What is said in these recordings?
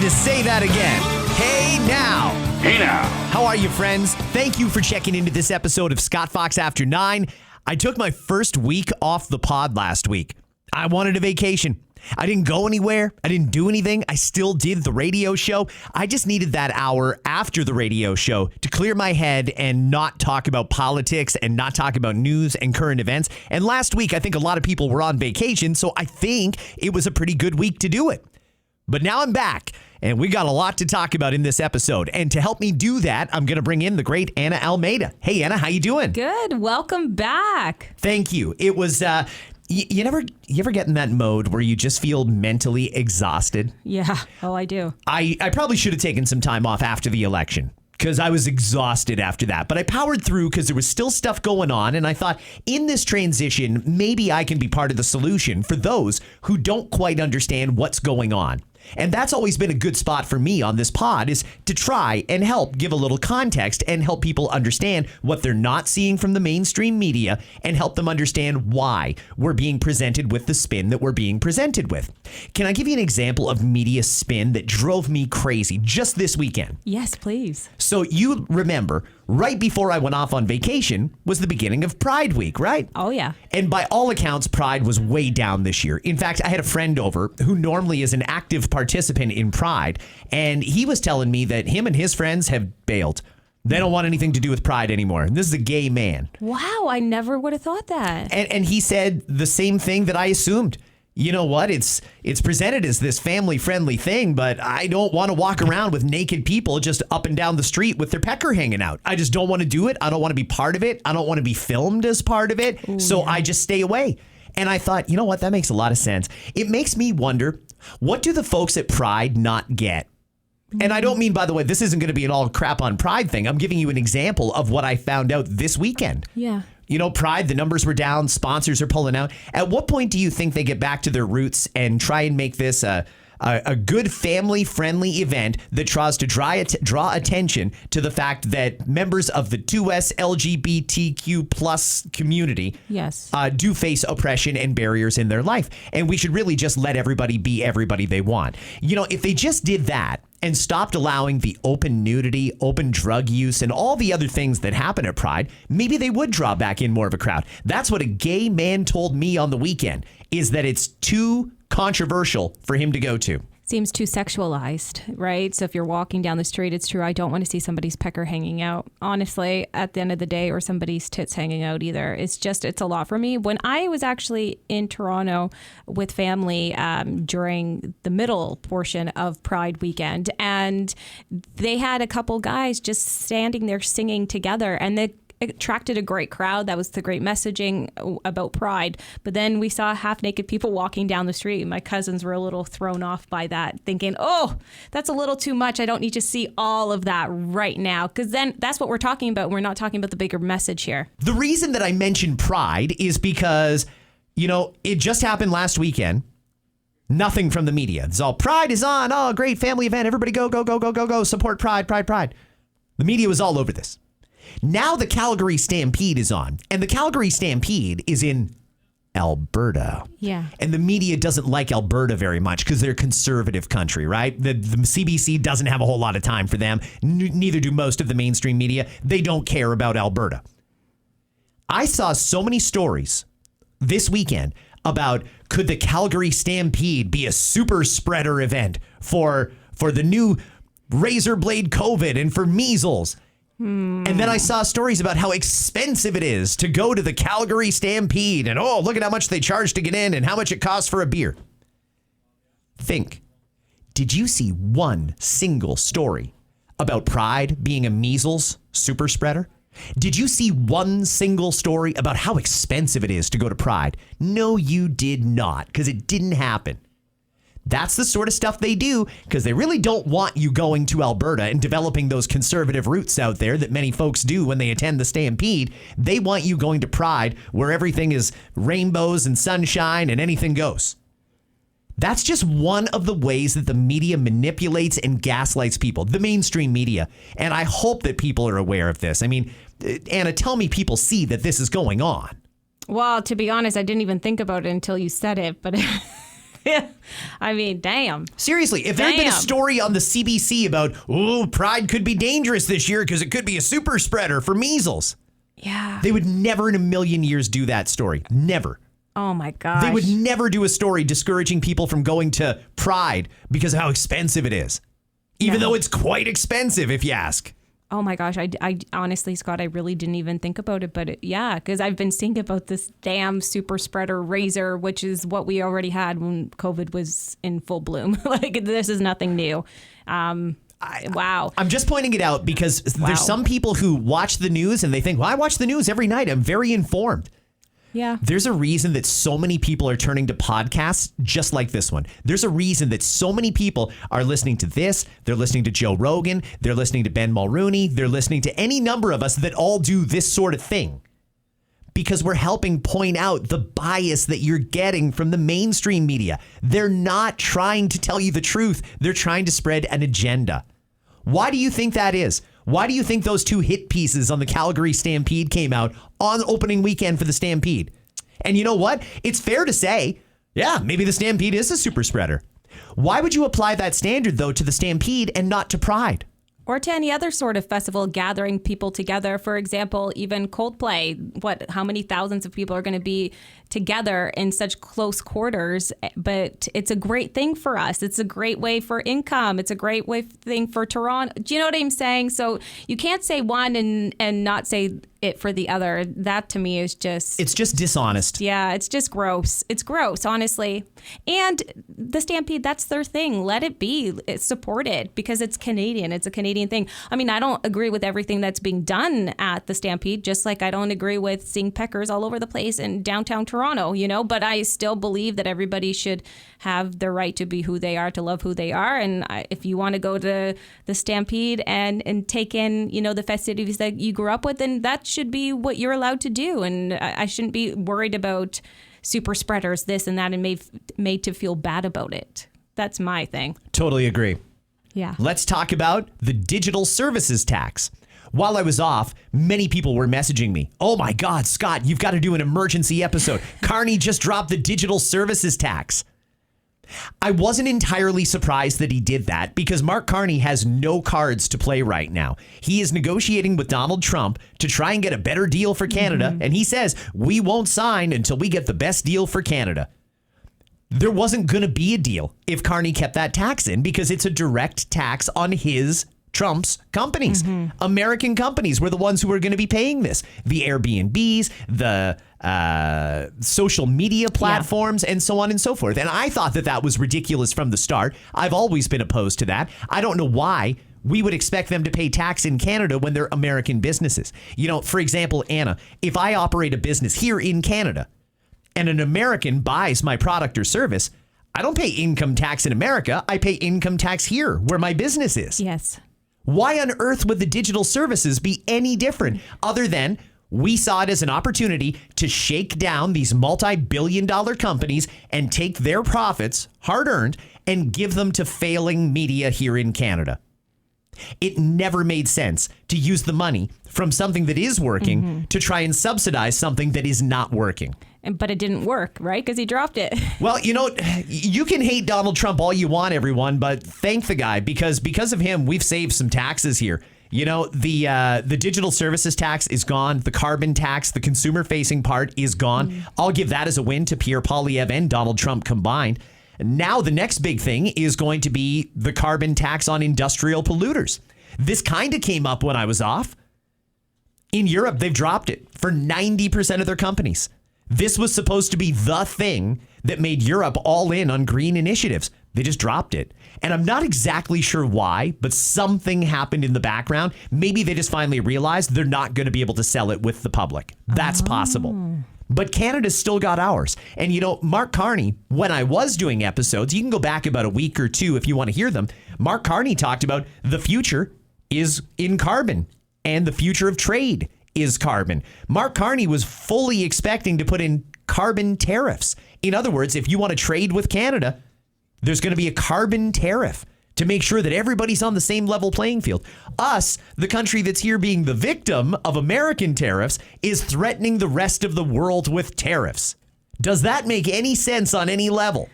to say that again. Hey now. Hey now. How are you, friends? Thank you for checking into this episode of Scott Fox After 9. I took my first week off the pod last week. I wanted a vacation. I didn't go anywhere. I didn't do anything. I still did the radio show. I just needed that hour after the radio show to clear my head and not talk about politics and not talk about news and current events. And last week, I think a lot of people were on vacation, so I think it was a pretty good week to do it. But now I'm back, and we got a lot to talk about in this episode. And to help me do that, I'm going to bring in the great Anna Almeida. Hey, Anna, how you doing? Good. Welcome back. Thank you. It was... You ever get in that mode where you just feel mentally exhausted? Yeah. Oh, I do. I probably should have taken some time off after the election because I was exhausted after that. But I powered through because there was still stuff going on. And I thought in this transition, maybe I can be part of the solution for those who don't quite understand what's going on. And that's always been a good spot for me on this pod, is to try and help give a little context and help people understand what they're not seeing from the mainstream media and help them understand why we're being presented with the spin that we're being presented with. Can I give you an example of media spin that drove me crazy just this weekend? Yes, please. So you remember, right before I went off on vacation was the beginning of Pride Week, right? Oh, yeah. And by all accounts, Pride was way down this year. In fact, I had a friend over who normally is an active participant in Pride, and he was telling me that him and his friends have bailed. They don't want anything to do with Pride anymore. And this is a gay man. Wow, I never would have thought that. And he said the same thing that I assumed. You know what? It's presented as this family-friendly thing, but I don't want to walk around with naked people just up and down the street with their pecker hanging out. I just don't want to do it. I don't want to be part of it. I don't want to be filmed as part of it. Ooh, so yeah. I just stay away. And I thought, you know what? That makes a lot of sense. It makes me wonder, what do the folks at Pride not get? And I don't mean, by the way, this isn't going to be an all crap on Pride thing. I'm giving you an example of what I found out this weekend. Yeah. You know, Pride, the numbers were down, sponsors are pulling out. At what point do you think they get back to their roots and try and make this a good family-friendly event that tries to draw attention to the fact that members of the 2S LGBTQ plus community Yes. Do face oppression and barriers in their life. And we should really just let everybody be everybody they want. You know, if they just did that and stopped allowing the open nudity, open drug use, and all the other things that happen at Pride, maybe they would draw back in more of a crowd. That's what a gay man told me on the weekend, is that it's too controversial for him to go to. Seems too sexualized, right? So if you're walking down the street, it's true. I don't want to see somebody's pecker hanging out, honestly, at the end of the day, or somebody's tits hanging out either. It's a lot for me. When I was actually in Toronto with family during the middle portion of Pride weekend, and they had a couple guys just standing there singing together, and they attracted a great crowd. That was the great messaging about Pride. But then we saw half-naked people walking down the street. My cousins were a little thrown off by that, thinking, oh, that's a little too much. I don't need to see all of that right now. Because then that's what we're talking about. We're not talking about the bigger message here. The reason that I mentioned Pride is because, you know, it just happened last weekend. Nothing from the media. It's all Pride is on. Oh, great family event. Everybody go, go, go, go, go, go. Support Pride, Pride, Pride. The media was all over this. Now the Calgary Stampede is on, and the Calgary Stampede is in Alberta. Yeah. And the media doesn't like Alberta very much because they're a conservative country, right? The CBC doesn't have a whole lot of time for them. Neither do most of the mainstream media. They don't care about Alberta. I saw so many stories this weekend about, could the Calgary Stampede be a super spreader event for the new razor blade COVID and for measles? And then I saw stories about how expensive it is to go to the Calgary Stampede, and oh, look at how much they charge to get in and how much it costs for a beer. Think, did you see one single story about Pride being a measles super spreader? Did you see one single story about how expensive it is to go to Pride? No, you did not, because it didn't happen. That's the sort of stuff they do because they really don't want you going to Alberta and developing those conservative roots out there that many folks do when they attend the Stampede. They want you going to Pride where everything is rainbows and sunshine and anything goes. That's just one of the ways that the media manipulates and gaslights people, the mainstream media. And I hope that people are aware of this. I mean, Anna, tell me people see that this is going on. Well, to be honest, I didn't even think about it until you said it, but I mean, damn. Seriously, if there had been a story on the CBC about, Pride could be dangerous this year because it could be a super spreader for measles. Yeah. They would never in a million years do that story. Never. Oh my gosh. They would never do a story discouraging people from going to Pride because of how expensive it is. Even though it's quite expensive, if you ask. Oh my gosh. I honestly, Scott, I really didn't even think about it. But because I've been seeing about this damn super spreader razor, which is what we already had when COVID was in full bloom. Like, this is nothing new. Wow. I'm just pointing it out because there's some people who watch the news and they think, well, I watch the news every night. I'm very informed. Yeah. There's a reason that so many people are turning to podcasts just like this one. There's a reason that so many people are listening to this. They're listening to Joe Rogan. They're listening to Ben Mulrooney. They're listening to any number of us that all do this sort of thing. Because we're helping point out the bias that you're getting from the mainstream media. They're not trying to tell you the truth. They're trying to spread an agenda. Why do you think that is? Why do you think those 2 hit pieces on the Calgary Stampede came out on opening weekend for the Stampede? And you know what? It's fair to say, yeah, maybe the Stampede is a super spreader. Why would you apply that standard, though, to the Stampede and not to Pride? Or to any other sort of festival gathering people together. For example, even Coldplay, how many thousands of people are going to be together in such close quarters? But it's a great thing for us. It's a great way for income. It's a great thing for Toronto. Do you know what I'm saying? So you can't say one and not say it for the other. That to me is just... It's just dishonest. Yeah, it's just gross. It's gross, honestly. And the Stampede, that's their thing. Let it be. It's supported because it's Canadian. It's a Canadian thing. I mean, I don't agree with everything that's being done at the Stampede, just like I don't agree with seeing peckers all over the place in downtown Toronto, but I still believe that everybody should have the right to be who they are, to love who they are. And if you want to go to the Stampede and take in, the festivities that you grew up with, then that should be what you're allowed to do. And I shouldn't be worried about super spreaders, this and that, and made to feel bad about it. That's my thing. Totally agree. Yeah. Let's talk about the digital services tax. While I was off, many people were messaging me. Oh my God, Scott, you've got to do an emergency episode. Carney just dropped the digital services tax. I wasn't entirely surprised that he did that because Mark Carney has no cards to play right now. He is negotiating with Donald Trump to try and get a better deal for Canada. And he says, we won't sign until we get the best deal for Canada. There wasn't going to be a deal if Carney kept that tax in because it's a direct tax on Trump's companies. American companies were the ones who were going to be paying this. The Airbnbs, the social media platforms, and so on and so forth. And I thought that was ridiculous from the start. I've always been opposed to that. I don't know why we would expect them to pay tax in Canada when they're American businesses. For example, Anna, if I operate a business here in Canada and an American buys my product or service, I don't pay income tax in America. I pay income tax here where my business is. Yes. Why on earth would the digital services be any different other than we saw it as an opportunity to shake down these multi-billion-dollar companies and take their profits, hard-earned, and give them to failing media here in Canada? It never made sense to use the money from something that is working to try and subsidize something that is not working. But it didn't work, right? Because he dropped it. Well, you can hate Donald Trump all you want, everyone, but thank the guy because of him, we've saved some taxes here. The digital services tax is gone. The carbon tax, the consumer-facing part is gone. I'll give that as a win to Pierre Poilievre and Donald Trump combined. Now the next big thing is going to be the carbon tax on industrial polluters. This kind of came up when I was off. In Europe, they've dropped it for 90% of their companies. This was supposed to be the thing that made Europe all in on green initiatives. They just dropped it. And I'm not exactly sure why, but something happened in the background. Maybe they just finally realized they're not going to be able to sell it with the public. That's possible. But Canada's still got ours. And, Mark Carney, when I was doing episodes, you can go back about a week or two if you want to hear them. Mark Carney talked about the future is in carbon and the future of trade is carbon. Mark Carney was fully expecting to put in carbon tariffs. In other words, if you want to trade with Canada, there's going to be a carbon tariff to make sure that everybody's on the same level playing field. Us, the country that's here being the victim of American tariffs, is threatening the rest of the world with tariffs. Does that make any sense on any level?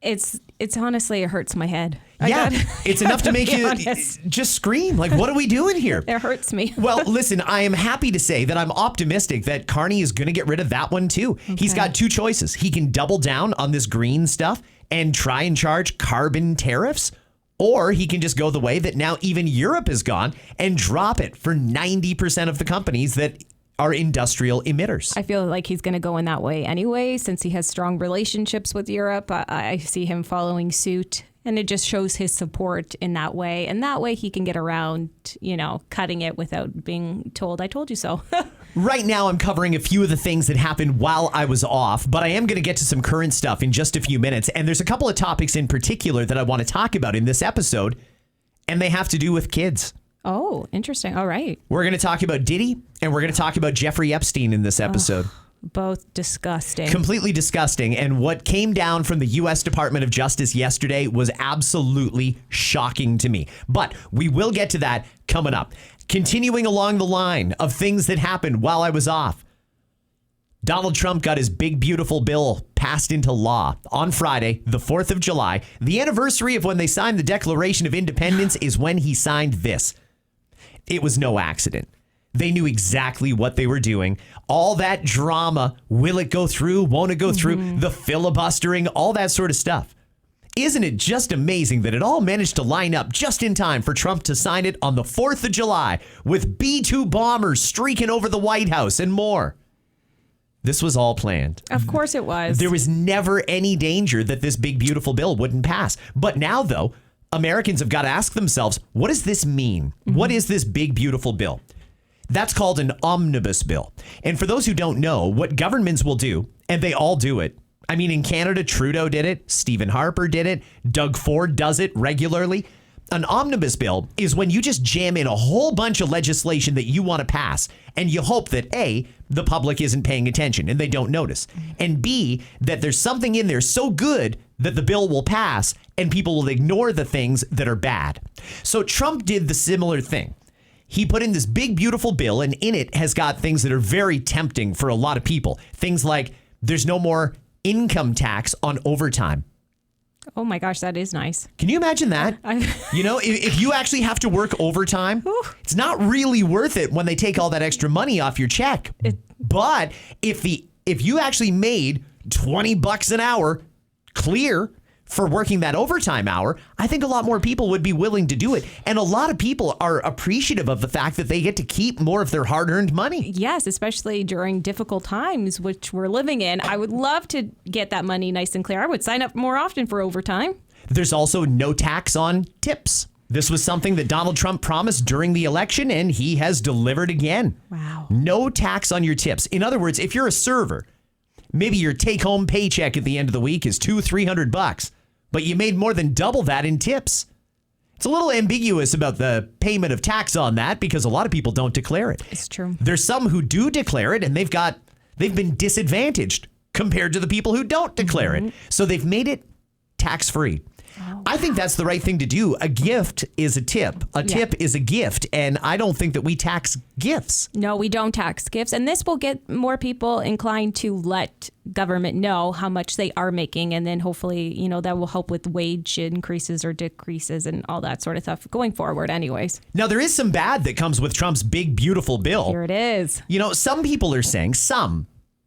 It's honestly, it hurts my head. Yeah, it's enough to make you honest. just scream. Like, what are we doing here? It hurts me. Well, listen, I am happy to say that I'm optimistic that Carney is going to get rid of that one too. Okay. He's got two choices. He can double down on this green stuff and try and charge carbon tariffs, or he can just go the way that now even Europe has gone and drop it for 90% of the companies that are industrial emitters. I feel like he's going to go in that way anyway, since he has strong relationships with Europe. I see him following suit, and it just shows his support in that way. And that way he can get around, cutting it without being told, I told you so. Right now, I'm covering a few of the things that happened while I was off, but I am going to get to some current stuff in just a few minutes. And there's a couple of topics in particular that I want to talk about in this episode, and they have to do with kids. Oh, interesting. All right. We're going to talk about Diddy, and we're going to talk about Jeffrey Epstein in this episode. Both disgusting. Completely disgusting. And what came down from the U.S. Department of Justice yesterday was absolutely shocking to me. But we will get to that coming up. Continuing along the line of things that happened while I was off. Donald Trump got his big, beautiful bill passed into law on Friday, the 4th of July. The anniversary of when they signed the Declaration of Independence is when he signed this. It was no accident. They knew exactly what they were doing. All that drama, will it go through, won't it go through, the filibustering, all that sort of stuff. Isn't it just amazing that it all managed to line up just in time for Trump to sign it on the 4th of July with B-2 bombers streaking over the White House and more? This was all planned. Of course it was. There was never any danger that this big, beautiful bill wouldn't pass. But now, though, Americans have got to ask themselves, what does this mean? What is this big, beautiful bill? That's called an omnibus bill. And for those who don't know, what governments will do, and they all do it. I mean, in Canada, Trudeau did it. Stephen Harper did it. Doug Ford does it regularly. An omnibus bill is when you just jam in a whole bunch of legislation that you want to pass, and you hope that A, the public isn't paying attention and they don't notice, and B, that there's something in there so good that the bill will pass and people will ignore the things that are bad. So Trump did the similar thing. He put in this big, beautiful bill, and in it has got things that are very tempting for a lot of people. Things like there's no more income tax on overtime. Oh my gosh, that is nice. Can you imagine that? If you actually have to work overtime, it's not really worth it when they take all that extra money off your check. But if you actually made $20 an hour clear for working that overtime hour, I think a lot more people would be willing to do it. And a lot of people are appreciative of the fact that they get to keep more of their hard-earned money. Yes, especially during difficult times, which we're living in. I would love to get that money nice and clear. I would sign up more often for overtime. There's also no tax on tips. This was something that Donald Trump promised during the election, and he has delivered again. Wow. No tax on your tips. In other words, if you're a server, maybe your take-home paycheck at the end of the week is $200-300, but you made more than double that in tips. It's a little ambiguous about the payment of tax on that because a lot of people don't declare it. It's true. There's some who do declare it, and they've been disadvantaged compared to the people who don't declare it. So they've made it tax-free. Oh, I think that's the right thing to do. A gift is a tip. A tip is a gift. And I don't think that we tax gifts. No, we don't tax gifts. And this will get more people inclined to let government know how much they are making. And then hopefully, that will help with wage increases or decreases and all that sort of stuff going forward anyways. Now, there is some bad that comes with Trump's big, beautiful bill. Here it is. Some people are saying,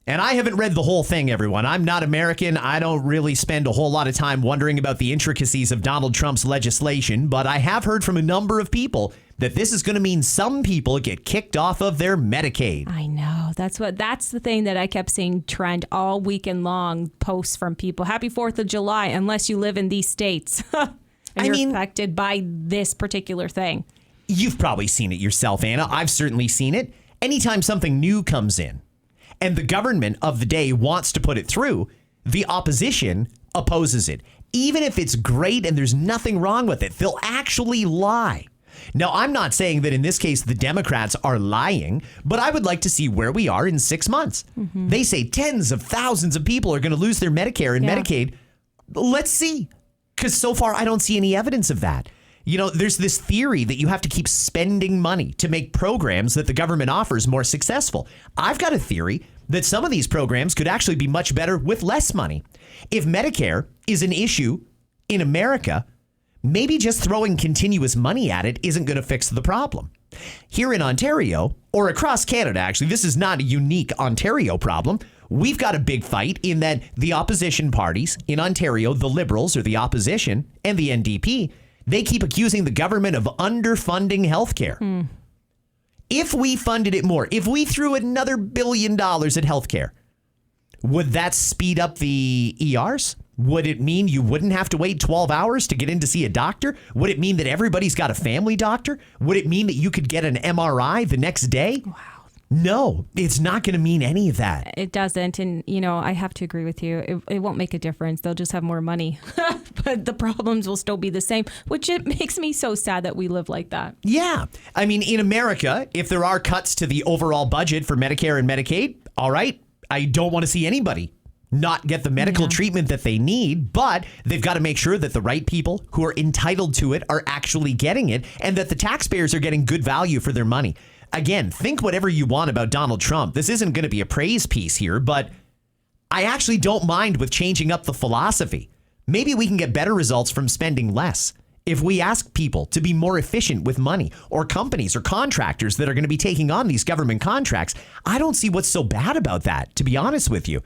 and I haven't read the whole thing, everyone. I'm not American. I don't really spend a whole lot of time wondering about the intricacies of Donald Trump's legislation, but I have heard from a number of people that this is going to mean some people get kicked off of their Medicaid. I know. That's the thing that I kept seeing trend all weekend long, posts from people. Happy 4th of July, unless you live in these states. and you're affected by this particular thing. You've probably seen it yourself, Anna. I've certainly seen it. Anytime something new comes in, and the government of the day wants to put it through, the opposition opposes it. Even if it's great and there's nothing wrong with it, they'll actually lie. Now, I'm not saying that in this case the Democrats are lying, but I would like to see where we are in 6 months. They say tens of thousands of people are going to lose their Medicare and Medicaid. Let's see, because so far I don't see any evidence of that. There's this theory that you have to keep spending money to make programs that the government offers more successful. I've got a theory that some of these programs could actually be much better with less money. If Medicare is an issue in America, maybe just throwing continuous money at it isn't going to fix the problem. Here in Ontario, or across Canada, actually, this is not a unique Ontario problem. We've got a big fight in that the opposition parties in Ontario, the Liberals or the opposition, and the NDP, they keep accusing the government of underfunding healthcare. If we funded it more, if we threw another $1 billion at healthcare, would that speed up the ERs? Would it mean you wouldn't have to wait 12 hours to get in to see a doctor? Would it mean that everybody's got a family doctor? Would it mean that you could get an MRI the next day? Wow. No, it's not going to mean any of that. It doesn't. And, I have to agree with you. It won't make a difference. They'll just have more money. But the problems will still be the same, which it makes me so sad that we live like that. Yeah. I mean, in America, if there are cuts to the overall budget for Medicare and Medicaid, all right, I don't want to see anybody not get the medical treatment that they need, but they've got to make sure that the right people who are entitled to it are actually getting it and that the taxpayers are getting good value for their money. Again, think whatever you want about Donald Trump. This isn't going to be a praise piece here, but I actually don't mind with changing up the philosophy. Maybe we can get better results from spending less. If we ask people to be more efficient with money, or companies or contractors that are going to be taking on these government contracts, I don't see what's so bad about that, to be honest with you.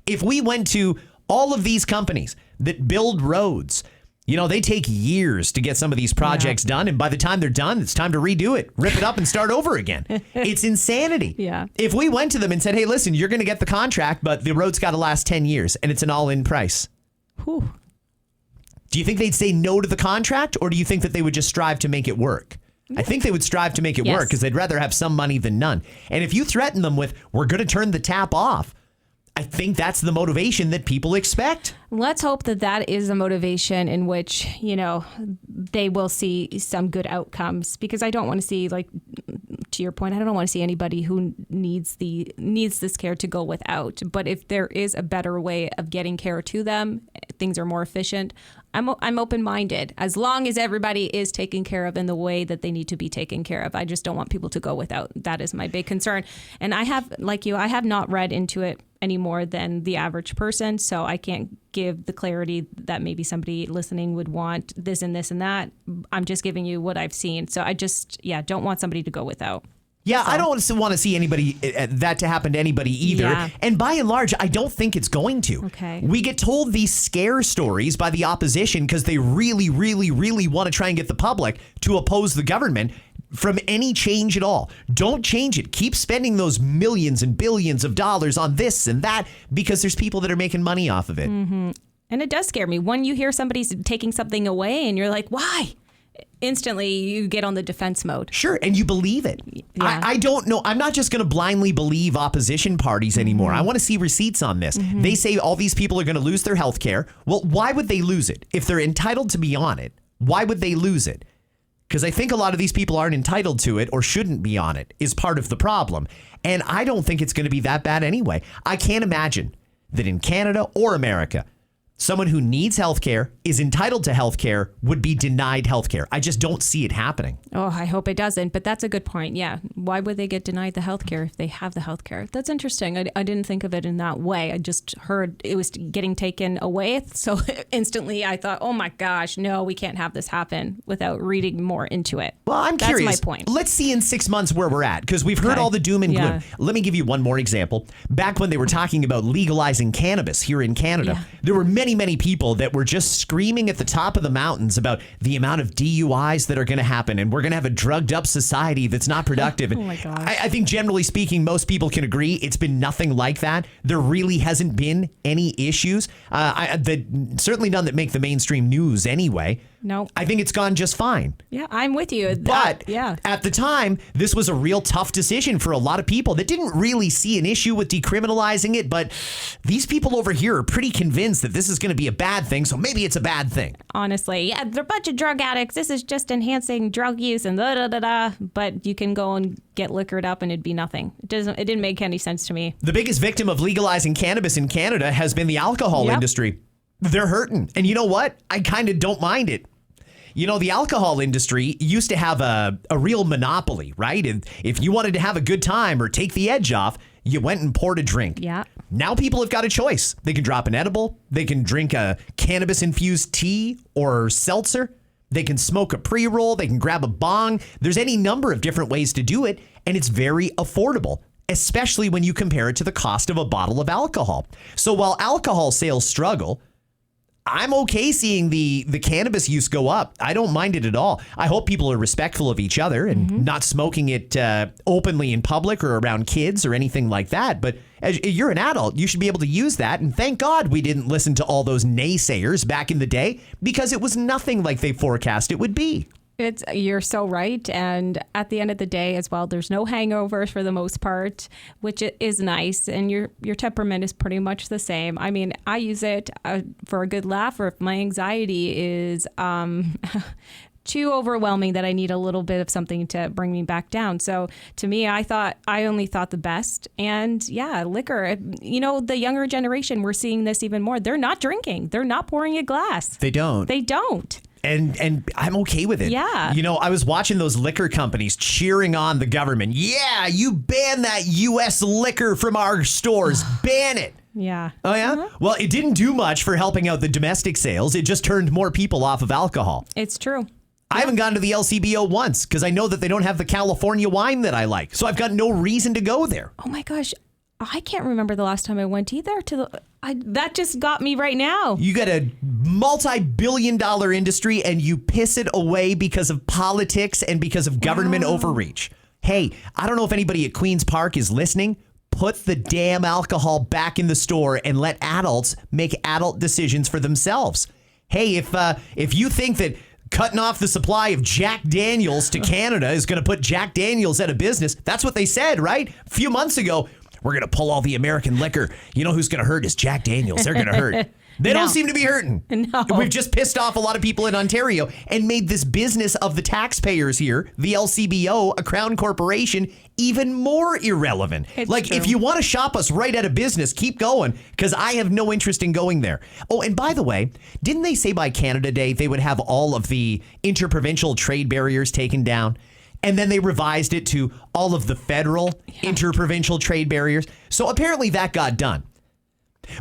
If we went to all of these companies that build roads, they take years to get some of these projects done. And by the time they're done, it's time to redo it, rip it up and start over again. It's insanity. Yeah. If we went to them and said, hey, listen, you're going to get the contract, but the road's got to last 10 years and it's an all-in price. Whew. Do you think they'd say no to the contract, or do you think that they would just strive to make it work? I think they would strive to make it work because they'd rather have some money than none. And if you threaten them with, we're going to turn the tap off, I think that's the motivation that people expect. Let's hope that is a motivation in which, they will see some good outcomes, because I don't want to see, like, to your point, I don't want to see anybody who needs this care to go without. But if there is a better way of getting care to them, things are more efficient. I'm open-minded as long as everybody is taken care of in the way that they need to be taken care of. I just don't want people to go without. That is my big concern. And I have, like you, I have not read into it any more than the average person, so I can't give the clarity that maybe somebody listening would want, this and this and that. I'm just giving you what I've seen. So I just, don't want somebody to go without. Yeah, I don't want to see anybody that to happen to anybody either. Yeah. And by and large, I don't think it's going to. Okay. We get told these scare stories by the opposition because they really, really, really want to try and get the public to oppose the government from any change at all. Don't change it. Keep spending those millions and billions of dollars on this and that because there's people that are making money off of it. Mm-hmm. And it does scare me when you hear somebody's taking something away and you're like, why? Instantly you get on the defense mode. Sure, and you believe it. Yeah. I don't know. I'm not just going to blindly believe opposition parties anymore. I want to see receipts on this. They say all these people are going to lose their health care. Well, why would they lose it? If they're entitled to be on it, why would they lose it? Because I think a lot of these people aren't entitled to it or shouldn't be on it is part of the problem. And I don't think it's going to be that bad anyway. I can't imagine that in Canada or America, someone who needs healthcare, is entitled to healthcare, would be denied healthcare. I just don't see it happening. Oh, I hope it doesn't. But that's a good point. Yeah. Why would they get denied the healthcare if they have the healthcare? That's interesting. I didn't think of it in that way. I just heard it was getting taken away. So instantly I thought, oh my gosh, no, we can't have this happen, without reading more into it. Well, I'm curious. That's my point. Let's see in 6 months where we're at, because we've heard all the doom and gloom. Let me give you one more example. Back when they were talking about legalizing cannabis here in Canada, there were many people that were just screaming at the top of the mountains about the amount of DUIs that are going to happen, and we're going to have a drugged up society that's not productive. Oh my gosh. I think generally speaking, most people can agree it's been nothing like that. There really hasn't been any issues. Certainly none that make the mainstream news anyway. No. I think it's gone just fine. Yeah, I'm with you. But at the time, this was a real tough decision for a lot of people that didn't really see an issue with decriminalizing it. But these people over here are pretty convinced that this is going to be a bad thing. So maybe it's a bad thing. Honestly, they're a bunch of drug addicts. This is just enhancing drug use and da-da-da-da. But you can go and get liquored up and it'd be nothing. It didn't make any sense to me. The biggest victim of legalizing cannabis in Canada has been the alcohol industry. They're hurting. And you know what? I kind of don't mind it. You know, the alcohol industry used to have a real monopoly, right? And if you wanted to have a good time or take the edge off, You went and poured a drink. Yeah. Now people have got a choice. They can drop an edible. They can drink a cannabis-infused tea or seltzer. They can smoke a pre-roll. They can grab a bong. There's any number of different ways to do it, and it's very affordable, especially when you compare it to the cost of a bottle of alcohol. So while alcohol sales struggle, I'm okay seeing the cannabis use go up. I don't mind it at all. I hope people are respectful of each other and not smoking it openly in public or around kids or anything like that. But as you're an adult, you should be able to use that. And thank God we didn't listen to all those naysayers back in the day, because it was nothing like they forecast it would be. You're so right. And at the end of the day as well, there's no hangovers for the most part, which is nice. And your temperament is pretty much the same. I mean, I use it for a good laugh, or if my anxiety is too overwhelming that I need a little bit of something to bring me back down. So to me, I only thought the best. And yeah, liquor, the younger generation, we're seeing this even more. They're not drinking. They're not pouring a glass. They don't. And I'm okay with it. Yeah. I was watching those liquor companies cheering on the government. Yeah, you ban that U.S. liquor from our stores. Ban it. Yeah. Oh, yeah? Uh-huh. Well, it didn't do much for helping out the domestic sales. It just turned more people off of alcohol. It's true. I haven't gone to the LCBO once because I know that they don't have the California wine that I like. So I've got no reason to go there. Oh, my gosh. I can't remember the last time I went either. That just got me right now. You got a multi-billion-dollar industry and you piss it away because of politics and because of government overreach. Hey, I don't know if anybody at Queen's Park is listening. Put the damn alcohol back in the store and let adults make adult decisions for themselves. Hey, if you think that cutting off the supply of Jack Daniels to Canada is going to put Jack Daniels out of business, that's what they said, right? A few months ago. We're going to pull all the American liquor. You know who's going to hurt is Jack Daniels. They're going to hurt. They don't seem to be hurting. No. We've just pissed off a lot of people in Ontario and made this business of the taxpayers here, the LCBO, a crown corporation, even more irrelevant. It's true. If you want to shop us right out of business, keep going, because I have no interest in going there. Oh, and by the way, didn't they say by Canada Day they would have all of the interprovincial trade barriers taken down? And then they revised it to all of the federal interprovincial trade barriers. So apparently that got done.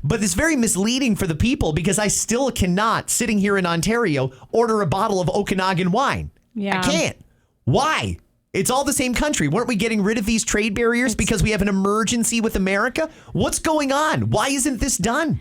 But it's very misleading for the people, because I still cannot, sitting here in Ontario, order a bottle of Okanagan wine. Yeah. I can't. Why? It's all the same country. Weren't we getting rid of these trade barriers because we have an emergency with America? What's going on? Why isn't this done?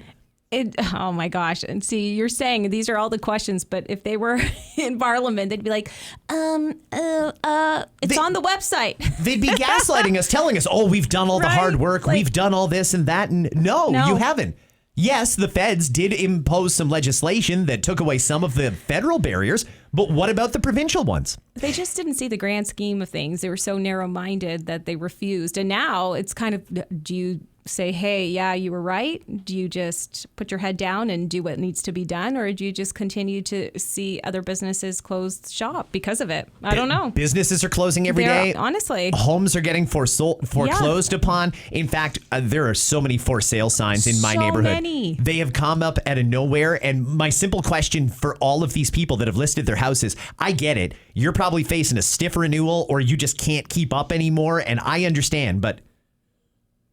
Oh my gosh. And see, you're saying these are all the questions, but if they were in Parliament, they'd be like, it's on the website. They'd be gaslighting us, telling us, oh, we've done all the hard work. We've done all this and that. And no, you haven't. Yes, the feds did impose some legislation that took away some of the federal barriers, but what about the provincial ones? They just didn't see the grand scheme of things. They were so narrow-minded that they refused. And now it's kind of, do you say, hey, yeah, you were right? Do you just put your head down and do what needs to be done? Or do you just continue to see other businesses close shop because of it? I don't know. Businesses are closing every day. Honestly. Homes are getting foreclosed upon. In fact, there are so many for sale signs in my neighborhood. Many. They have come up out of nowhere. And my simple question for all of these people that have listed their houses, I get it. You're probably facing a stiff renewal, or you just can't keep up anymore. And I understand, but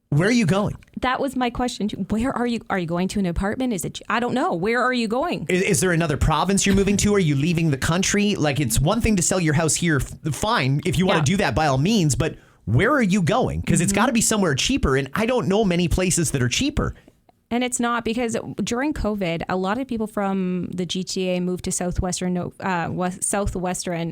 where are you going? That was my question. Where are you? Are you going to an apartment? I don't know. Where are you going? Is there another province you're moving to? Are you leaving the country? Like, it's one thing to sell your house here. Fine. If you want to do that, by all means. But where are you going? Because it's got to be somewhere cheaper. And I don't know many places that are cheaper. And it's not, because during COVID, a lot of people from the GTA moved to southwestern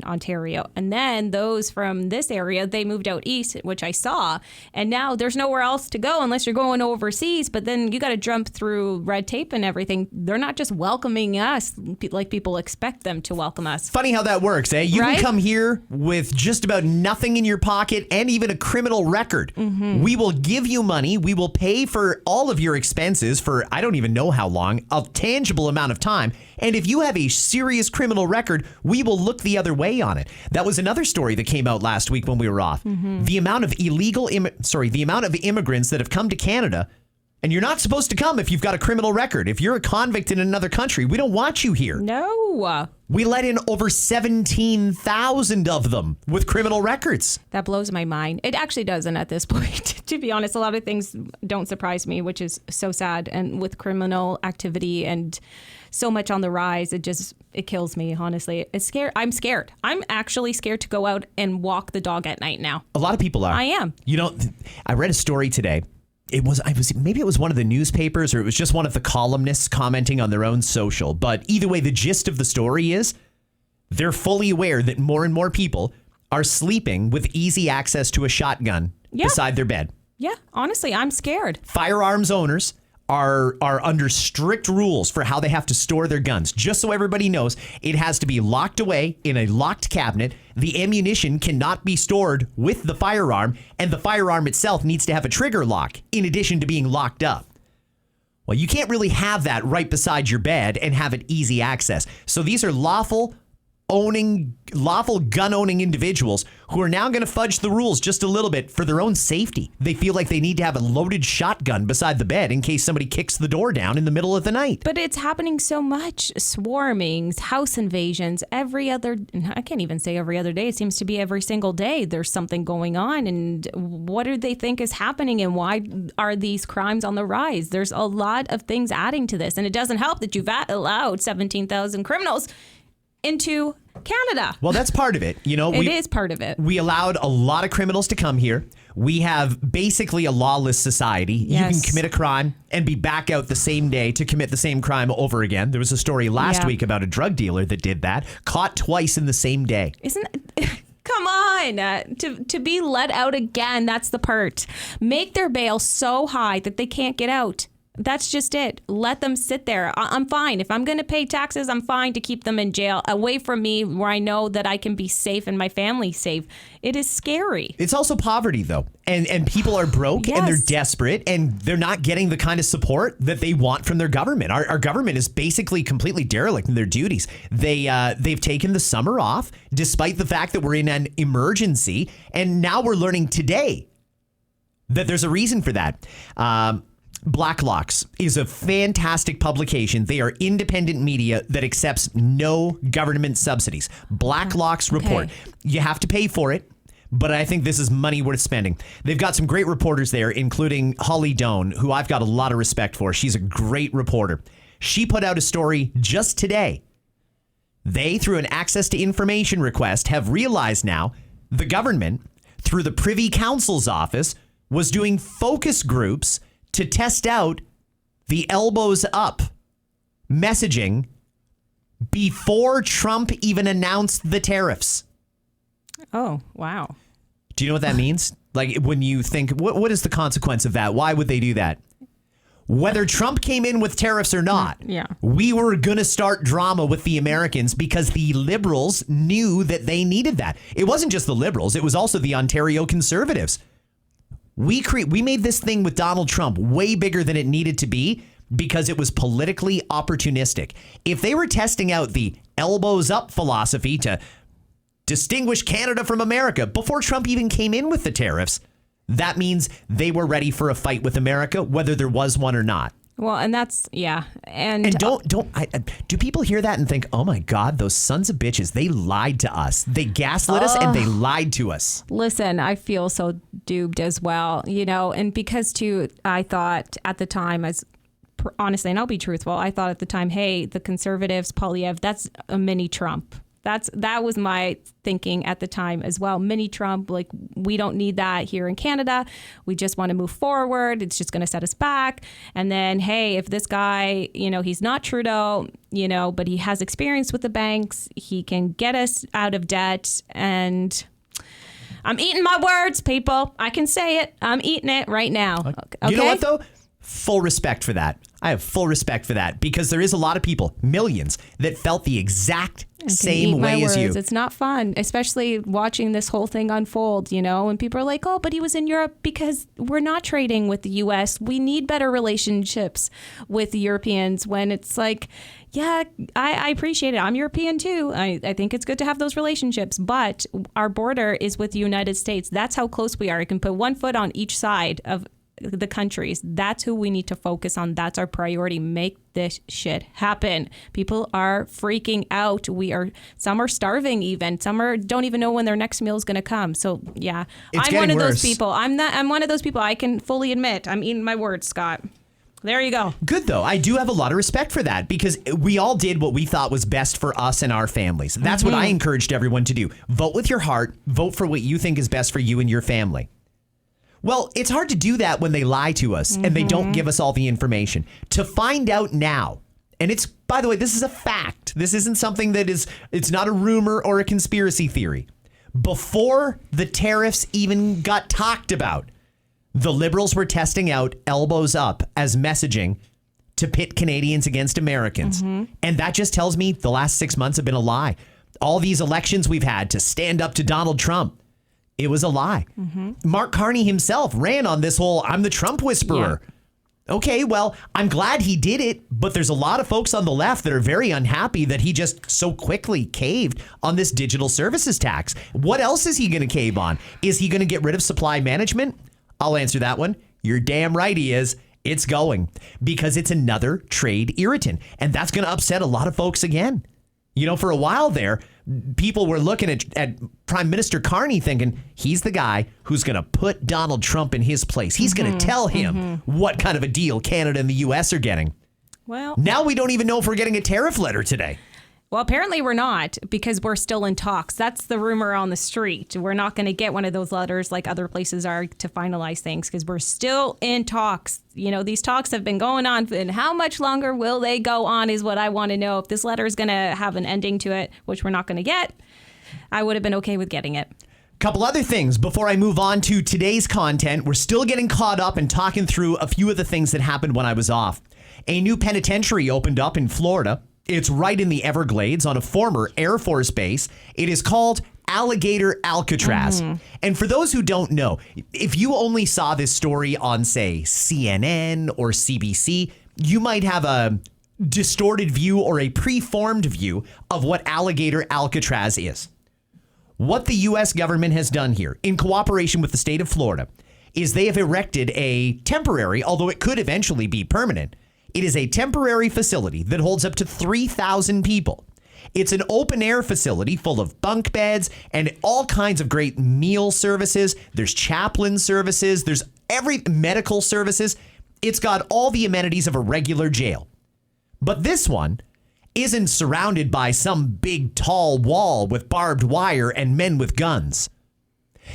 Ontario. And then those from this area, they moved out east, which I saw. And now there's nowhere else to go unless you're going overseas. But then you got to jump through red tape and everything. They're not just welcoming us like people expect them to welcome us. Funny how that works, eh? You can come here with just about nothing in your pocket and even a criminal record. We will give you money. We will pay for all of your expenses for I don't even know how long, a tangible amount of time. And if you have a serious criminal record, we will look the other way on it. That was another story that came out last week when we were off. The amount of the amount of immigrants that have come to Canada And you're not supposed to come if you've got a criminal record. If you're a convict in another country, we don't want you here. No. We let in over 17,000 of them with criminal records. That blows my mind. It actually doesn't at this point. To be honest, a lot of things don't surprise me, which is so sad. And with criminal activity and so much on the rise, it kills me, honestly. I'm scared. I'm actually scared to go out and walk the dog at night now. A lot of people are. I am. You know, I read a story today. Maybe it was one of the newspapers or it was just one of the columnists commenting on their own social. But either way, the gist of the story is they're fully aware that more and more people are sleeping with easy access to a shotgun beside their bed. Yeah, honestly, I'm scared. Firearms owners are under strict rules for how they have to store their guns. Just so everybody knows, it has to be locked away in a locked cabinet. The ammunition cannot be stored with the firearm, and the firearm itself needs to have a trigger lock in addition to being locked up. Well, you can't really have that right beside your bed and have it easy access. So these are lawful gun-owning individuals who are now going to fudge the rules just a little bit for their own safety. They feel like they need to have a loaded shotgun beside the bed in case somebody kicks the door down in the middle of the night. But it's happening so much. Swarmings, house invasions, I can't even say every other day. It seems to be every single day there's something going on. And what do they think is happening and why are these crimes on the rise? There's a lot of things adding to this. And it doesn't help that you've allowed 17,000 criminals into Canada. Well, that's part of it. You know, it is part of it. We allowed a lot of criminals to come here. We have basically a lawless society. Yes. You can commit a crime and be back out the same day to commit the same crime over again. There was a story last week about a drug dealer that did that, caught twice in the same day. Come on, to be let out again, that's the part. Make their bail so high that they can't get out. That's just it. Let them sit there. I'm fine. If I'm going to pay taxes, I'm fine to keep them in jail away from me where I know that I can be safe and my family's safe. It is scary. It's also poverty, though. And people are broke and they're desperate and they're not getting the kind of support that they want from their government. Our government is basically completely derelict in their duties. They've taken the summer off despite the fact that we're in an emergency. And now we're learning today that there's a reason for that. Blacklocks is a fantastic publication. They are independent media that accepts no government subsidies. Blacklocks report. You have to pay for it, but I think this is money worth spending. They've got some great reporters there, including Holly Doan, who I've got a lot of respect for. She's a great reporter. She put out a story just today. They, through an access to information request, have realized now the government, through the Privy Council's office, was doing focus groups to test out the elbows up messaging before Trump even announced the tariffs. Oh, wow. Do you know what that means? Like when you think, what is the consequence of that? Why would they do that? Whether Trump came in with tariffs or not, we were going to start drama with the Americans because the liberals knew that they needed that. It wasn't just the liberals. It was also the Ontario Conservatives. We made this thing with Donald Trump way bigger than it needed to be because it was politically opportunistic. If they were testing out the elbows up philosophy to distinguish Canada from America before Trump even came in with the tariffs, that means they were ready for a fight with America, whether there was one or not. Well, and that's, And do people hear that and think, oh my God, those sons of bitches, they lied to us. They gaslit us and they lied to us. Listen, I feel so duped as well, and because I thought at the time, honestly, and I'll be truthful, I thought at the time, hey, the conservatives, Polyev, that's a mini Trump. That was my thinking at the time as well. Mini Trump, like we don't need that here in Canada. We just want to move forward. It's just going to set us back. And then, hey, if this guy, he's not Trudeau, but he has experience with the banks, he can get us out of debt. And I'm eating my words, people. I can say it. I'm eating it right now. Okay? You know what, though? Full respect for that. I have full respect for that because there is a lot of people, millions, that felt the exact same way as you. It's not fun, especially watching this whole thing unfold, and people are like, oh, but he was in Europe because we're not trading with the U.S. We need better relationships with the Europeans when it's like, yeah, I appreciate it. I'm European too. I think it's good to have those relationships, but our border is with the United States. That's how close we are. You can put one foot on each side of the countries. That's who we need to focus on. That's our priority. Make this shit happen. People are freaking out. Some are starving even. Some don't even know when their next meal is going to come. So yeah, I'm one of those people. I'm one of those people. I can fully admit I'm eating my words, Scott. There you go. Good, though. I do have a lot of respect for that because we all did what we thought was best for us and our families. That's what I encouraged everyone to do. Vote with your heart. Vote for what you think is best for you and your family. Well, it's hard to do that when they lie to us and they don't give us all the information. To find out now, and it's, by the way, this is a fact. This isn't something it's not a rumor or a conspiracy theory. Before the tariffs even got talked about, the Liberals were testing out elbows up as messaging to pit Canadians against Americans. And that just tells me the last 6 months have been a lie. All these elections we've had to stand up to Donald Trump, it was a lie. Mark Carney himself ran on this whole I'm the Trump whisperer. Yeah. Okay, well, I'm glad he did it, but there's a lot of folks on the left that are very unhappy that he just so quickly caved on this digital services tax. What else is he going to cave on? Is he going to get rid of supply management? I'll answer that one. You're damn right he is. It's going because it's another trade irritant, and that's going to upset a lot of folks again. You know, for a while there, people were looking at Prime Minister Carney thinking he's the guy who's going to put Donald Trump in his place. He's going to tell him what kind of a deal Canada and the U.S. are getting. Well, now we don't even know if we're getting a tariff letter today. Well, apparently we're not because we're still in talks. That's the rumor on the street. We're not going to get one of those letters like other places are to finalize things because we're still in talks. You know, these talks have been going on, and how much longer will they go on is what I want to know. If this letter is going to have an ending to it, which we're not going to get, I would have been okay with getting it. Couple other things before I move on to today's content. We're still getting caught up and talking through a few of the things that happened when I was off. A new penitentiary opened up in Florida. It's right in the Everglades on a former Air Force base. It is called Alligator Alcatraz. And for those who don't know, if you only saw this story on, say, CNN or CBC, you might have a distorted view or a preformed view of what Alligator Alcatraz is. What the U.S. government has done here, in cooperation with the state of Florida, is they have erected a temporary, although it could eventually be permanent, it is a temporary facility that holds up to 3,000 people. It's an open air facility full of bunk beds and all kinds of great meal services. There's chaplain services. There's every medical services. It's got all the amenities of a regular jail. But this one isn't surrounded by some big tall wall with barbed wire and men with guns.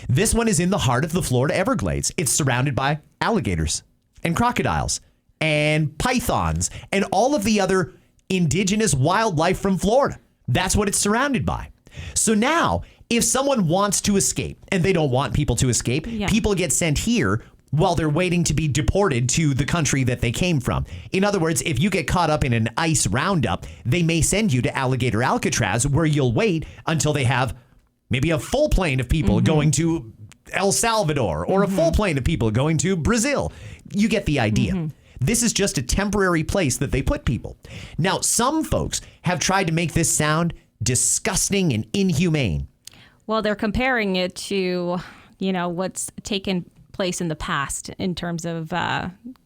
This one is in the heart of the Florida Everglades. It's surrounded by alligators and crocodiles and pythons and all of the other indigenous wildlife from Florida. That's what it's surrounded by. So now, if someone wants to escape, and they don't want people to escape, people get sent here while they're waiting to be deported to the country that they came from. In other words, if you get caught up in an ICE roundup, they may send you to Alligator Alcatraz, where you'll wait until they have maybe a full plane of people going to El Salvador or a full plane of people going to Brazil. You get the idea. This is just a temporary place that they put people. Now, some folks have tried to make this sound disgusting and inhumane. Well, they're comparing it to, you know, what's taken place in the past in terms of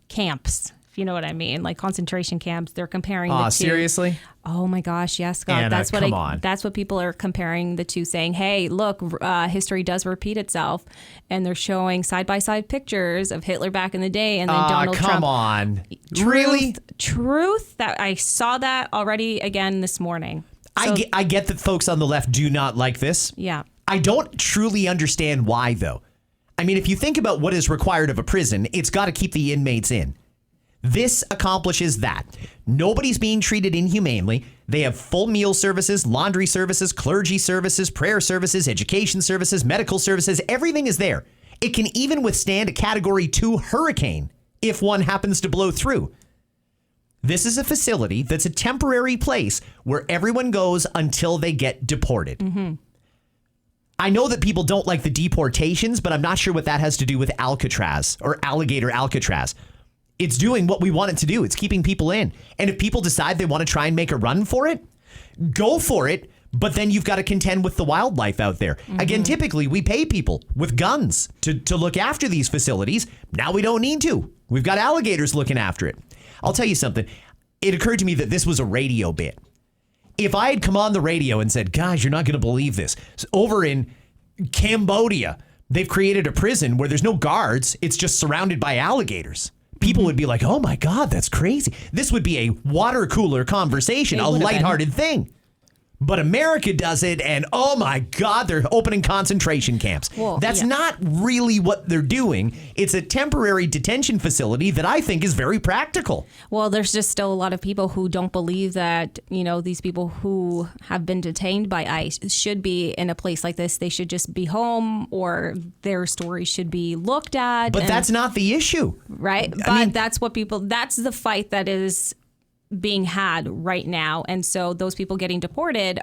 camps, if you know what I mean, like concentration camps. They're comparing the two. Seriously? Oh my gosh, yes, Scott. Anna, That's what people are comparing the two, saying, hey, look, history does repeat itself. And they're showing side-by-side pictures of Hitler back in the day and then Donald Trump. Come on. Really? Truth. That I saw that already again this morning. So, I get that folks on the left do not like this. Yeah. I don't truly understand why, though. I mean, if you think about what is required of a prison, it's got to keep the inmates in. This accomplishes that. Nobody's being treated inhumanely. They have full meal services, laundry services, clergy services, prayer services, education services, medical services. Everything is there. It can even withstand a Category 2 hurricane if one happens to blow through. This is a facility that's a temporary place where everyone goes until they get deported. I know that people don't like the deportations, but I'm not sure what that has to do with Alcatraz or Alligator Alcatraz. It's doing what we want it to do. It's keeping people in. And if people decide they want to try and make a run for it, go for it. But then you've got to contend with the wildlife out there. Again, typically we pay people with guns to look after these facilities. Now we don't need to. We've got alligators looking after it. I'll tell you something. It occurred to me that this was a radio bit. If I had come on the radio and said, guys, you're not going to believe this. Over in Cambodia, they've created a prison where there's no guards. It's just surrounded by alligators. People would be like, oh my God, that's crazy. This would be a water cooler conversation, a lighthearted thing. But America does it, and oh my God, they're opening concentration camps. Well, That's not really what they're doing. It's a temporary detention facility that I think is very practical. Well, there's just still a lot of people who don't believe that, these people who have been detained by ICE should be in a place like this. They should just be home, or their story should be looked at. But that's not the issue. Right? That's the fight that is being had right now. And so those people getting deported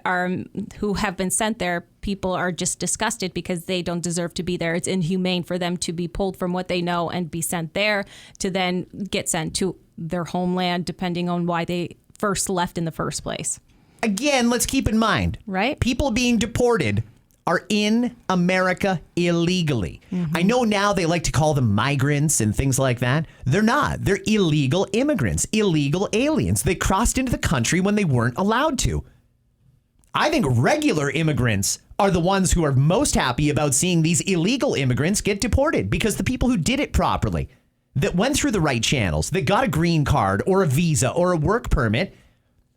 who have been sent there, people are just disgusted because they don't deserve to be there. It's inhumane for them to be pulled from what they know and be sent there to then get sent to their homeland, depending on why they first left in the first place. Again, let's keep in mind, right? People being deported are in America illegally. I know now they like to call them migrants and things like that. They're not. They're illegal immigrants, illegal aliens. They crossed into the country when they weren't allowed to. I think regular immigrants are the ones who are most happy about seeing these illegal immigrants get deported, because the people who did it properly, that went through the right channels, that got a green card or a visa or a work permit,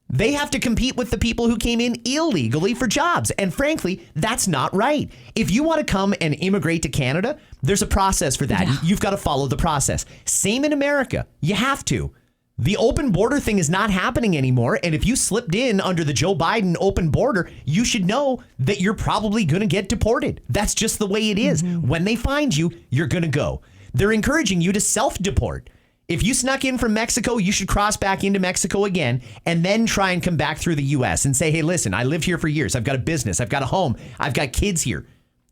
they have to compete with the people who came in illegally for jobs. And frankly, that's not right. If you want to come and immigrate to Canada, there's a process for that. Yeah. You've got to follow the process. Same in America. You have to. The open border thing is not happening anymore. And if you slipped in under the Joe Biden open border, you should know that you're probably going to get deported. That's just the way it is. When they find you, you're going to go. They're encouraging you to self-deport. If you snuck in from Mexico, you should cross back into Mexico again and then try and come back through the U.S. and say, hey, listen, I lived here for years. I've got a business. I've got a home. I've got kids here.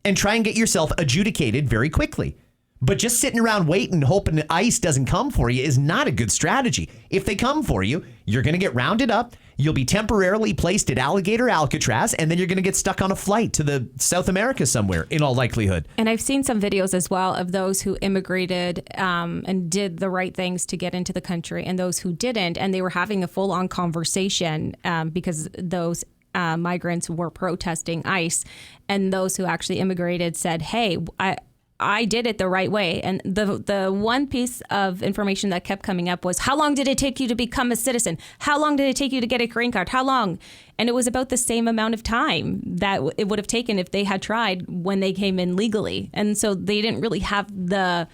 And try and get yourself adjudicated very quickly. But just sitting around waiting, hoping that ICE doesn't come for you is not a good strategy. If they come for you, you're going to get rounded up. You'll be temporarily placed at Alligator Alcatraz, and then you're going to get stuck on a flight to the South America somewhere, in all likelihood. And I've seen some videos as well of those who immigrated and did the right things to get into the country, and those who didn't. And they were having a full-on conversation because those migrants were protesting ICE. And those who actually immigrated said, hey, I did it the right way. And the one piece of information that kept coming up was, how long did it take you to become a citizen? How long did it take you to get a green card? How long? And it was about the same amount of time that it would have taken if they had tried when they came in legally. And so they didn't really have the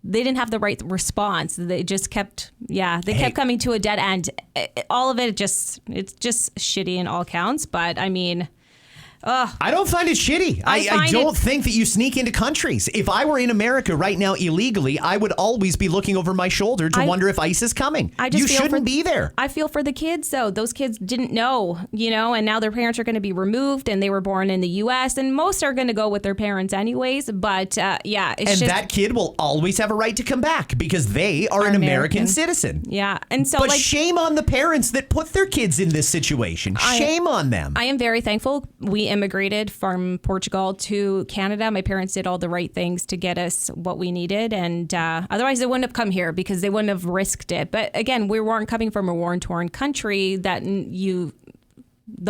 right response. They just kept, kept coming to a dead end. All of it it's just shitty in all counts. But I mean, I don't find it shitty. I don't think that you sneak into countries. If I were in America right now illegally, I would always be looking over my shoulder to wonder if ICE is coming. You shouldn't be there. I feel for the kids, though. Those kids didn't know, and now their parents are going to be removed, and they were born in the U.S., and most are going to go with their parents anyways. But, that kid will always have a right to come back because they are an American citizen. Yeah. And so, but shame on the parents that put their kids in this situation. Shame on them. I am very thankful we immigrated from Portugal to Canada. My parents did all the right things to get us what we needed, and otherwise they wouldn't have come here because they wouldn't have risked it. But again, we weren't coming from a war-torn country that the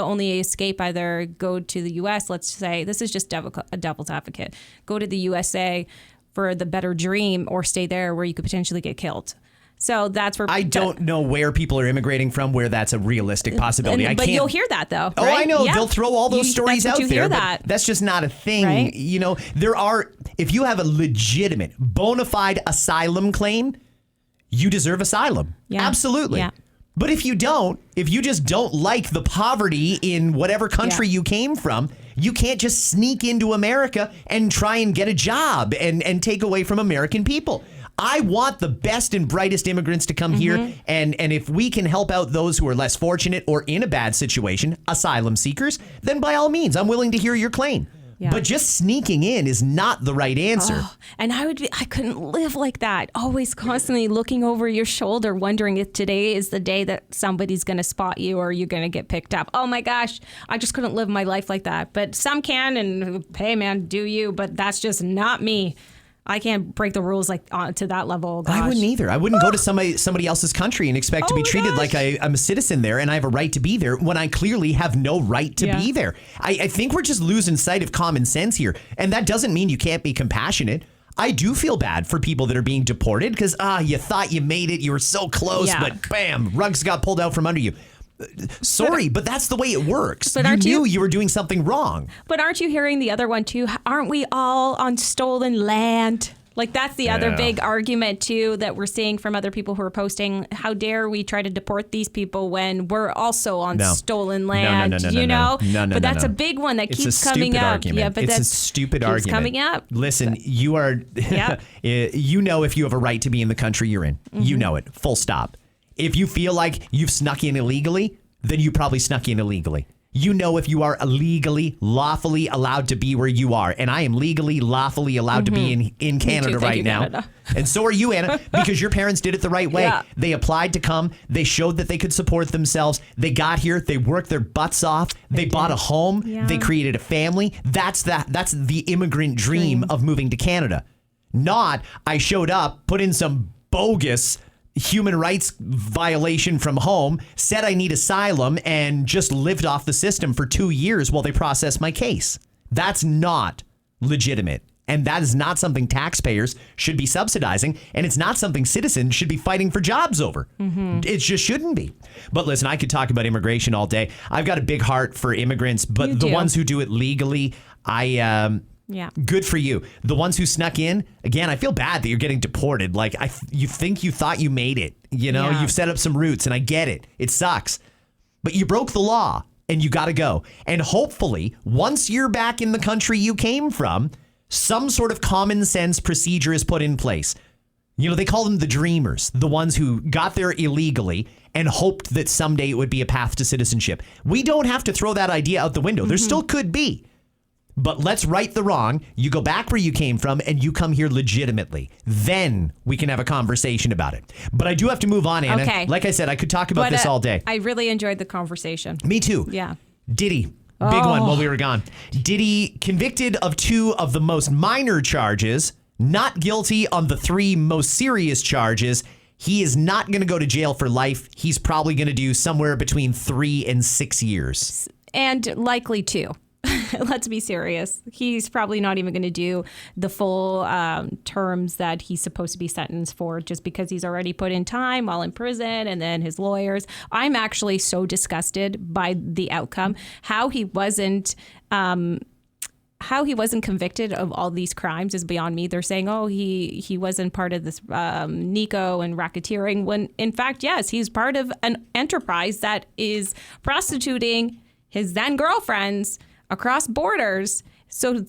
only escape, either go to the U.S., let's say, this is just a devil's advocate, go to the USA for the better dream, or stay there where you could potentially get killed. So that's where I don't know where people are immigrating from, where that's a realistic possibility. But you'll hear that, though. Oh, right? I know. Yeah. They'll throw all those stories out there, but that's just not a thing. Right? If you have a legitimate, bona fide asylum claim, you deserve asylum. Yeah. Absolutely. Yeah. But if you just don't like the poverty in whatever country you came from, you can't just sneak into America and try and get a job and take away from American people. I want the best and brightest immigrants to come here. And if we can help out those who are less fortunate or in a bad situation, asylum seekers, then by all means, I'm willing to hear your claim. Yeah. But just sneaking in is not the right answer. Oh, and I couldn't live like that. Always constantly looking over your shoulder, wondering if today is the day that somebody's going to spot you or you're going to get picked up. Oh my gosh, I just couldn't live my life like that. But some can, and hey man, do you, but that's just not me. I can't break the rules like to that level. Gosh. I wouldn't either. I wouldn't go to somebody else's country and expect to be treated like I'm a citizen there and I have a right to be there when I clearly have no right to be there. I think we're just losing sight of common sense here. And that doesn't mean you can't be compassionate. I do feel bad for people that are being deported because, you thought you made it. You were so close, but bam, rugs got pulled out from under you. Sorry, but that's the way it works. But you knew you were doing something wrong. But aren't you hearing the other one too? Aren't we all on stolen land? Like that's the other big argument too that we're seeing from other people who are posting. How dare we try to deport these people when we're also on stolen land? No. But that's a big one that keeps coming up. Argument. Yeah, but it's a stupid argument. Coming up. Listen, you are. You know if you have a right to be in the country you're in. Mm-hmm. You know it. Full stop. If you feel like you've snuck in illegally, then you probably snuck in illegally. You know if you are legally, lawfully allowed to be where you are. And I am legally, lawfully allowed to be in Canada right now. Canada. And so are you, Anna, because your parents did it the right way. Yeah. They applied to come. They showed that they could support themselves. They got here. They worked their butts off. They bought a home. Yeah. They created a family. That's the immigrant dream of moving to Canada. Not I showed up, put in some bogus human rights violation from home, said I need asylum, and just lived off the system for 2 years while they processed my case. That's not legitimate. And that is not something taxpayers should be subsidizing. And it's not something citizens should be fighting for jobs over. Mm-hmm. It just shouldn't be. But listen, I could talk about immigration all day. I've got a big heart for immigrants, but the ones who do it legally, good for you. The ones who snuck in, again, I feel bad that you're getting deported. Like, you think you thought you made it. You've set up some roots, and I get it. It sucks. But you broke the law, and you got to go. And hopefully, once you're back in the country you came from, some sort of common sense procedure is put in place. They call them the dreamers, the ones who got there illegally and hoped that someday it would be a path to citizenship. We don't have to throw that idea out the window. Mm-hmm. There still could be. But let's right the wrong. You go back where you came from and you come here legitimately. Then we can have a conversation about it. But I do have to move on, Anna. Okay. Like I said, I could talk about this all day. I really enjoyed the conversation. Me too. Yeah. Diddy. Big one while we were gone. Diddy convicted of 2 of the most minor charges, not guilty on the 3 most serious charges. He is not going to go to jail for life. He's probably going to do somewhere between 3 and 6 years. And likely 2. Let's be serious. He's probably not even going to do the full terms that he's supposed to be sentenced for just because he's already put in time while in prison and then his lawyers. I'm actually so disgusted by the outcome. How he wasn't convicted of all these crimes is beyond me. They're saying, he wasn't part of this NICO and racketeering when in fact, yes, he's part of an enterprise that is prostituting his then girlfriends across borders so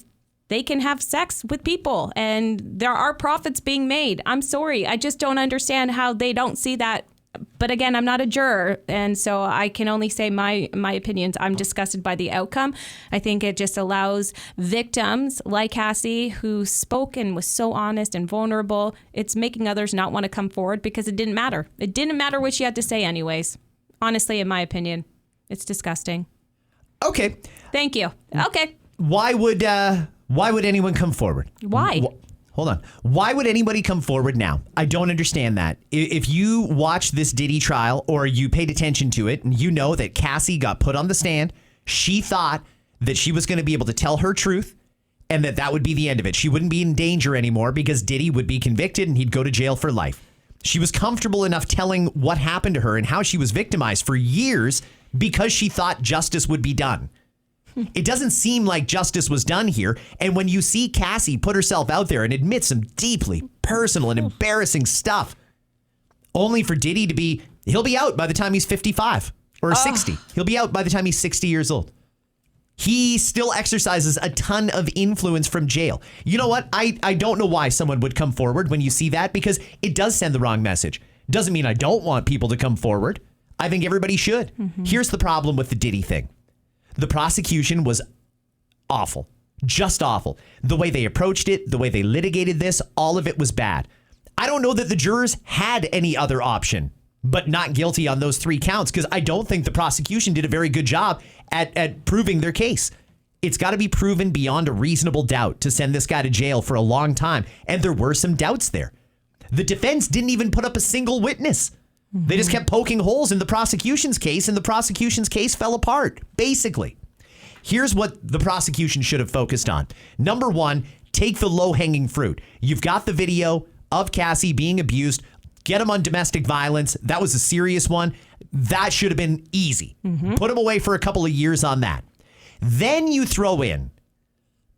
they can have sex with people and there are profits being made. I'm sorry. I just don't understand how they don't see that. But again, I'm not a juror. And so I can only say my opinions. I'm disgusted by the outcome. I think it just allows victims like Cassie, who spoke and was so honest and vulnerable. It's making others not want to come forward because it didn't matter. It didn't matter what she had to say anyways. Honestly, in my opinion, it's disgusting. Okay. Thank you. Okay. Why would anyone come forward? Why? Hold on. Why would anybody come forward now? I don't understand that. If you watch this Diddy trial or you paid attention to it, and you know that Cassie got put on the stand, she thought that she was going to be able to tell her truth and that would be the end of it. She wouldn't be in danger anymore because Diddy would be convicted and he'd go to jail for life. She was comfortable enough telling what happened to her and how she was victimized for years because she thought justice would be done. It doesn't seem like justice was done here. And when you see Cassie put herself out there and admit some deeply personal and embarrassing stuff, only for Diddy he'll be out by the time he's 55 or 60. He'll be out by the time he's 60 years old. He still exercises a ton of influence from jail. You know what? I don't know why someone would come forward when you see that because it does send the wrong message. Doesn't mean I don't want people to come forward. I think everybody should. Mm-hmm. Here's the problem with the Diddy thing. The prosecution was awful. Just awful. The way they approached it, the way they litigated this, all of it was bad. I don't know that the jurors had any other option but not guilty on those 3 counts, because I don't think the prosecution did a very good job at proving their case. It's got to be proven beyond a reasonable doubt to send this guy to jail for a long time. And there were some doubts there. The defense didn't even put up a single witness. They just kept poking holes in the prosecution's case, and the prosecution's case fell apart, basically. Here's what the prosecution should have focused on. Number 1, take the low-hanging fruit. You've got the video of Cassie being abused. Get him on domestic violence. That was a serious one. That should have been easy. Put him away for a couple of years on that. Then you throw in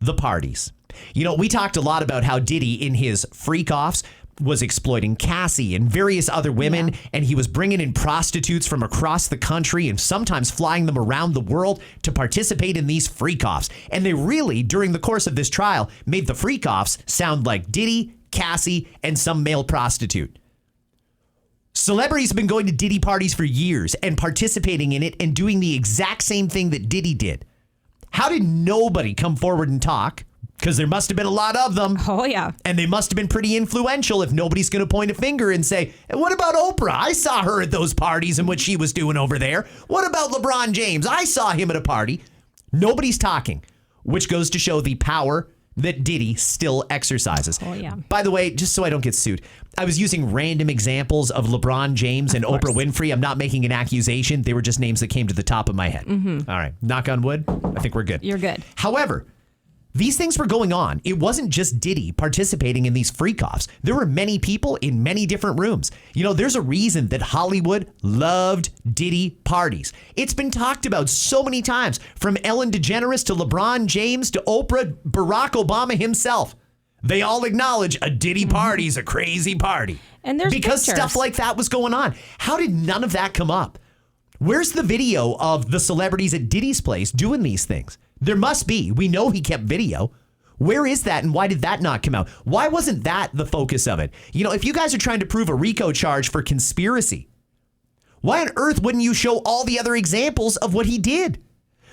the parties. You know, we talked a lot about how Diddy in his freak-offs was exploiting Cassie and various other women, and he was bringing in prostitutes from across the country and sometimes flying them around the world to participate in these freak-offs. And they really, during the course of this trial, made the freak-offs sound like Diddy, Cassie, and some male prostitute. Celebrities have been going to Diddy parties for years and participating in it and doing the exact same thing that Diddy did. How did nobody come forward and talk? Because there must have been a lot of them. Oh, yeah. And they must have been pretty influential if nobody's going to point a finger and say, hey, what about Oprah? I saw her at those parties and what she was doing over there. What about LeBron James? I saw him at a party. Nobody's talking, which goes to show the power that Diddy still exercises. Oh, yeah. By the way, just so I don't get sued, I was using random examples of LeBron James and Oprah Winfrey. I'm not making an accusation. They were just names that came to the top of my head. All right. Knock on wood. I think we're good. You're good. However, these things were going on. It wasn't just Diddy participating in these freak-offs. There were many people in many different rooms. You know, there's a reason that Hollywood loved Diddy parties. It's been talked about so many times, from Ellen DeGeneres to LeBron James to Oprah, Barack Obama himself. They all acknowledge a Diddy party is a crazy party. And there's because pictures. Stuff like that was going on. How did none of that come up? Where's the video of the celebrities at Diddy's place doing these things? There must be. We know he kept video. Where is that, and why did that not come out? Why wasn't that the focus of it? You know, if you guys are trying to prove a RICO charge for conspiracy, why on earth wouldn't you show all the other examples of what he did?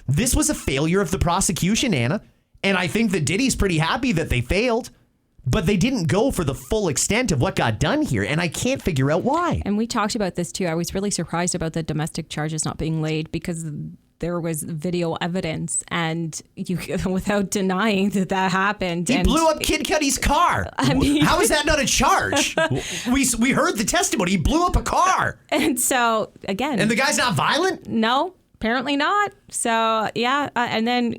This was a failure of the prosecution, Anna, and I think that Diddy's pretty happy that they failed. But they didn't go for the full extent of what got done here, and I can't figure out why. And we talked about this too. I was really surprised about the domestic charges not being laid, because there was video evidence, and you, without denying that happened. He blew up Kid Cudi's car. I mean, how is that not a charge? We heard the testimony. He blew up a car. And so, again. And the guy's not violent? No, apparently not. So, yeah. And then,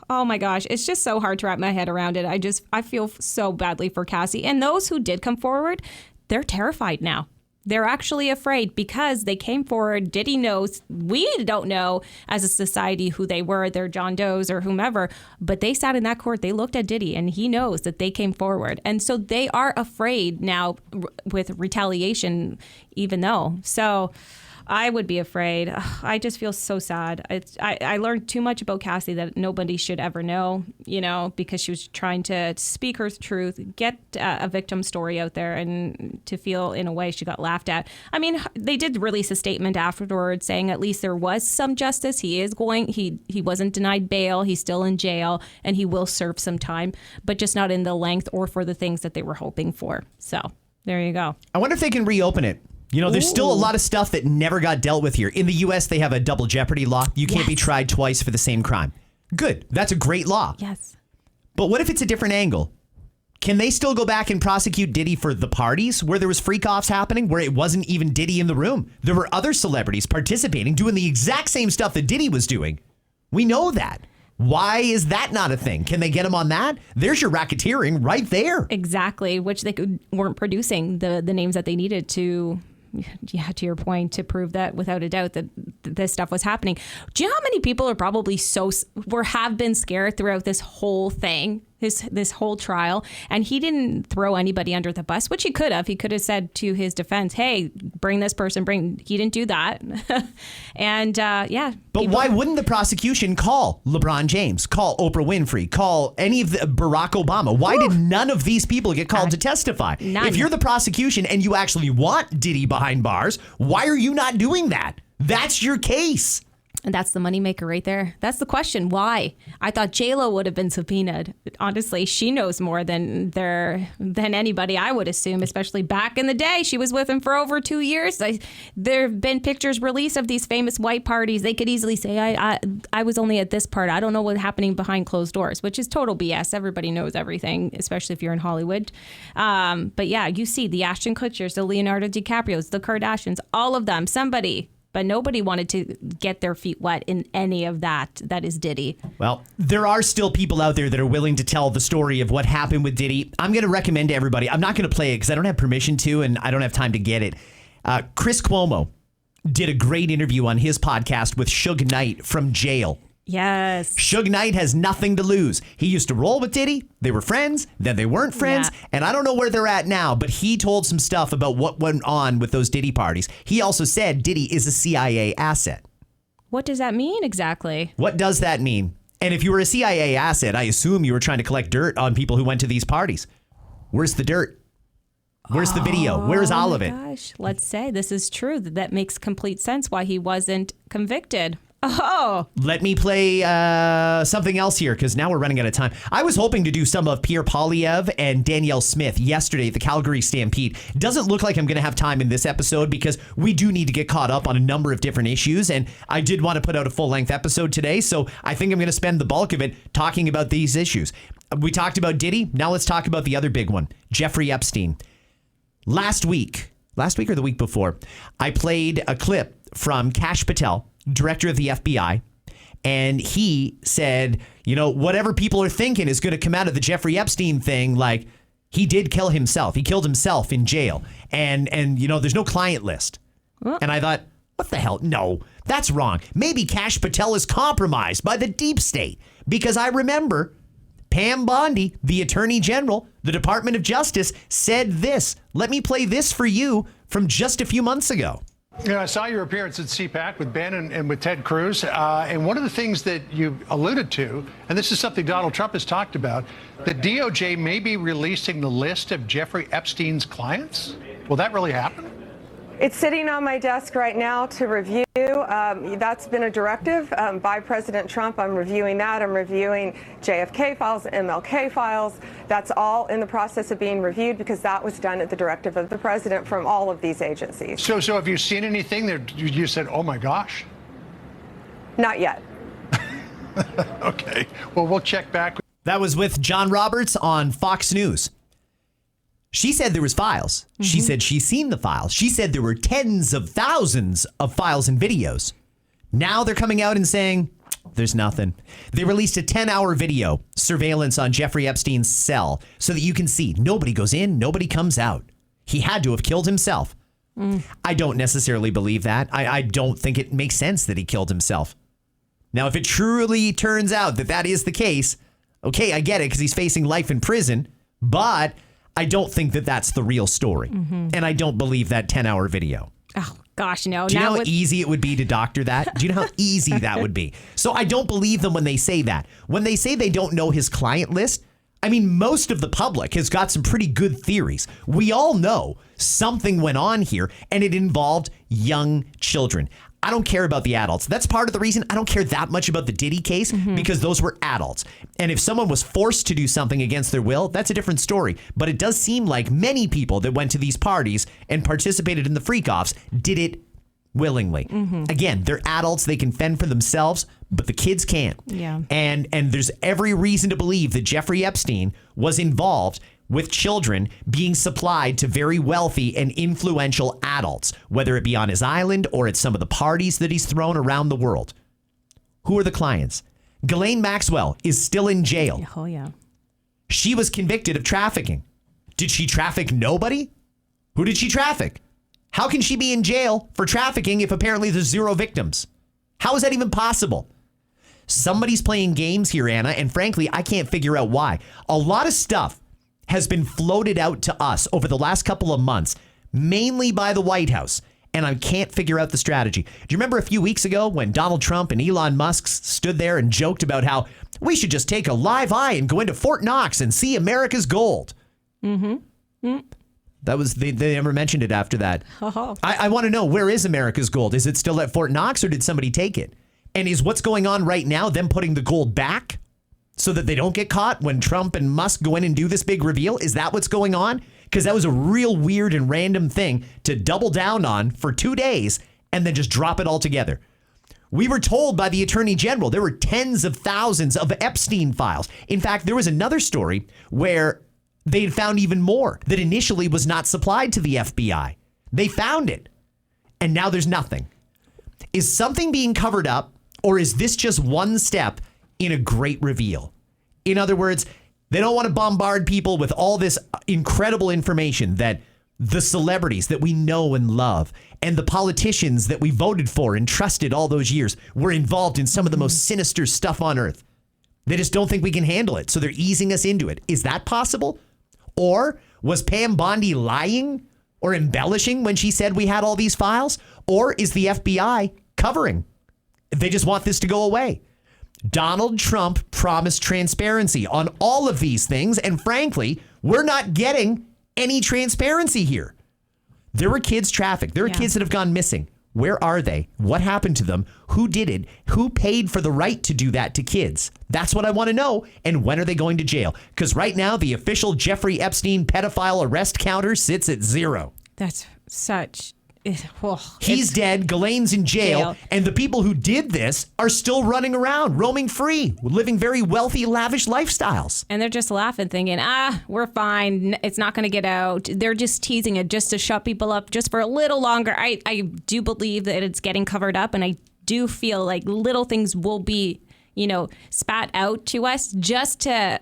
oh my gosh, it's just so hard to wrap my head around it. I feel so badly for Cassie. And those who did come forward, they're terrified now. They're actually afraid because they came forward. Diddy knows. We don't know as a society who they were. They're John Does or whomever. But they sat in that court. They looked at Diddy, and he knows that they came forward. And so they are afraid now with retaliation, even though. So I would be afraid. I just feel so sad. I learned too much about Cassie that nobody should ever know, you know, because she was trying to speak her truth, get a victim story out there, and to feel in a way she got laughed at. I mean, they did release a statement afterwards saying at least there was some justice. He wasn't denied bail. He's still in jail, and he will serve some time, but just not in the length or for the things that they were hoping for. So there you go. I wonder if they can reopen it. You know, there's still a lot of stuff that never got dealt with here. In the U.S., they have a double jeopardy law. You can't be tried twice for the same crime. Good. That's a great law. Yes. But what if it's a different angle? Can they still go back and prosecute Diddy for the parties where there was freak-offs happening, where it wasn't even Diddy in the room? There were other celebrities participating, doing the exact same stuff that Diddy was doing. We know that. Why is that not a thing? Can they get him on that? There's your racketeering right there. Exactly, which they weren't producing the names that they needed to... Yeah, to your point, to prove that without a doubt that this stuff was happening. Do you know how many people are probably have been scared throughout this whole thing, this whole trial? And he didn't throw anybody under the bus, which he could have. He could have said to his defense, "Hey, bring this person." He didn't do that. And yeah. But why wouldn't the prosecution call LeBron James, call Oprah Winfrey, call any of the Barack Obama? Why did none of these people get called to testify? None. If you're the prosecution and you actually want Diddy behind bars, why are you not doing that? That's your case. And that's the moneymaker right there. That's the question. Why? I thought J-Lo would have been subpoenaed. Honestly, she knows more than anybody, I would assume, especially back in the day. She was with him for over 2 years. There have been pictures released of these famous white parties. They could easily say, I was only at this part. I don't know what's happening behind closed doors, which is total BS. Everybody knows everything, especially if you're in Hollywood. But yeah, you see the Ashton Kutchers, the Leonardo DiCaprios, the Kardashians, all of them, somebody. But nobody wanted to get their feet wet in any of that. That is Diddy. Well, there are still people out there that are willing to tell the story of what happened with Diddy. I'm going to recommend to everybody. I'm not going to play it because I don't have permission to, and I don't have time to get it. Chris Cuomo did a great interview on his podcast with Suge Knight from jail. Yes. Suge Knight has nothing to lose. He used to roll with Diddy. They were friends. Then they weren't friends. Yeah. And I don't know where they're at now, but he told some stuff about what went on with those Diddy parties. He also said Diddy is a CIA asset. What does that mean exactly? What does that mean? And if you were a CIA asset, I assume you were trying to collect dirt on people who went to these parties. Where's the dirt? Where's the video? Where's all of it? Gosh, let's say this is true. That makes complete sense why he wasn't convicted. Oh, let me play something else here because now we're running out of time. I was hoping to do some of Pierre Poilievre and Danielle Smith yesterday at the Calgary Stampede. Doesn't look like I'm going to have time in this episode because we do need to get caught up on a number of different issues. And I did want to put out a full length episode today. So I think I'm going to spend the bulk of it talking about these issues. We talked about Diddy. Now let's talk about the other big one, Jeffrey Epstein. Last week or the week before, I played a clip from Kash Patel, director of the FBI, and he said, whatever people are thinking is going to come out of the Jeffrey Epstein thing, like he did kill himself. He killed himself in jail. And there's no client list. Well, and I thought, what the hell? No, that's wrong. Maybe Kash Patel is compromised by the deep state because I remember Pam Bondi, the Attorney General, the Department of Justice, said this. Let me play this for you from just a few months ago. I saw your appearance at CPAC with Ben and with Ted Cruz. And one of the things that you alluded to, and this is something Donald Trump has talked about, the DOJ may be releasing the list of Jeffrey Epstein's clients. Will that really happen? It's sitting on my desk right now to review. That's been a directive by President Trump. I'm reviewing that. I'm reviewing JFK files, MLK files. That's all in the process of being reviewed because that was done at the directive of the president from all of these agencies. So have you seen anything that you said, oh my gosh? Not yet. Okay. Well, we'll check back. That was with John Roberts on Fox News. She said there was files. Mm-hmm. She said she's seen the files. She said there were tens of thousands of files and videos. Now they're coming out and saying there's nothing. They released a 10-hour video surveillance on Jeffrey Epstein's cell so that you can see nobody goes in, nobody comes out. He had to have killed himself. I don't necessarily believe that. I don't think it makes sense that he killed himself. Now, if it truly turns out that that is the case, okay, I get it because he's facing life in prison, but I don't think that that's the real story. Mm-hmm. And I don't believe that 10-hour video. Oh, gosh, no. Do you know how easy it would be to doctor that? Do you know how easy that would be? So I don't believe them when they say that. When they say they don't know his client list, I mean, most of the public has got some pretty good theories. We all know something went on here, and it involved young children. I don't care about the adults. That's part of the reason I don't care that much about the Diddy case because those were adults. And if someone was forced to do something against their will, that's a different story. But it does seem like many people that went to these parties and participated in the freak-offs did it willingly. Again, they're adults. They can fend for themselves, but the kids can't. Yeah. And there's every reason to believe that Jeffrey Epstein was involved with children being supplied to very wealthy and influential adults, whether it be on his island or at some of the parties that he's thrown around the world. Who are the clients? Ghislaine Maxwell is still in jail. Oh, yeah. She was convicted of trafficking. Did she traffic nobody? Who did she traffic? How can she be in jail for trafficking if apparently there's 0 victims? How is that even possible? Somebody's playing games here, Anna, and frankly, I can't figure out why. A lot of stuff has been floated out to us over the last couple of months, mainly by the White House, and I can't figure out the strategy. Do you remember a few weeks ago when Donald Trump and Elon Musk stood there and joked about how we should just take a live eye and go into Fort Knox and see America's gold? That was, they never mentioned it after that. I want to know, where is America's gold? Is it still at Fort Knox or did somebody take it? And is what's going on right now them putting the gold back so that they don't get caught when Trump and Musk go in and do this big reveal? Is that what's going on? Because that was a real weird and random thing to double down on for 2 days and then just drop it all together. We were told by the Attorney General there were tens of thousands of Epstein files. In fact, there was another story where they had found even more that initially was not supplied to the FBI. They found it, and now there's nothing. Is something being covered up, or is this just one step in a great reveal? In other words, they don't want to bombard people with all this incredible information that the celebrities that we know and love and the politicians that we voted for and trusted all those years were involved in some of the most sinister stuff on earth. They just don't think we can handle it, so they're easing us into it. Is that possible? Or was Pam Bondi lying or embellishing when she said we had all these files? Or is the FBI covering? They just want this to go away. Donald Trump promised transparency on all of these things, and frankly, we're not getting any transparency here. There were kids trafficked. There are kids that have gone missing. Where are they? What happened to them? Who did it? Who paid for the right to do that to kids? That's what I want to know. And when are they going to jail? Because right now, the official Jeffrey Epstein pedophile arrest counter sits at 0. That's such... He's dead. Ghislaine's in jail. And the people who did this are still running around, roaming free, living very wealthy, lavish lifestyles. And they're just laughing, thinking, we're fine. It's not going to get out. They're just teasing it just to shut people up just for a little longer. I do believe that it's getting covered up. And I do feel like little things will be, spat out to us just to,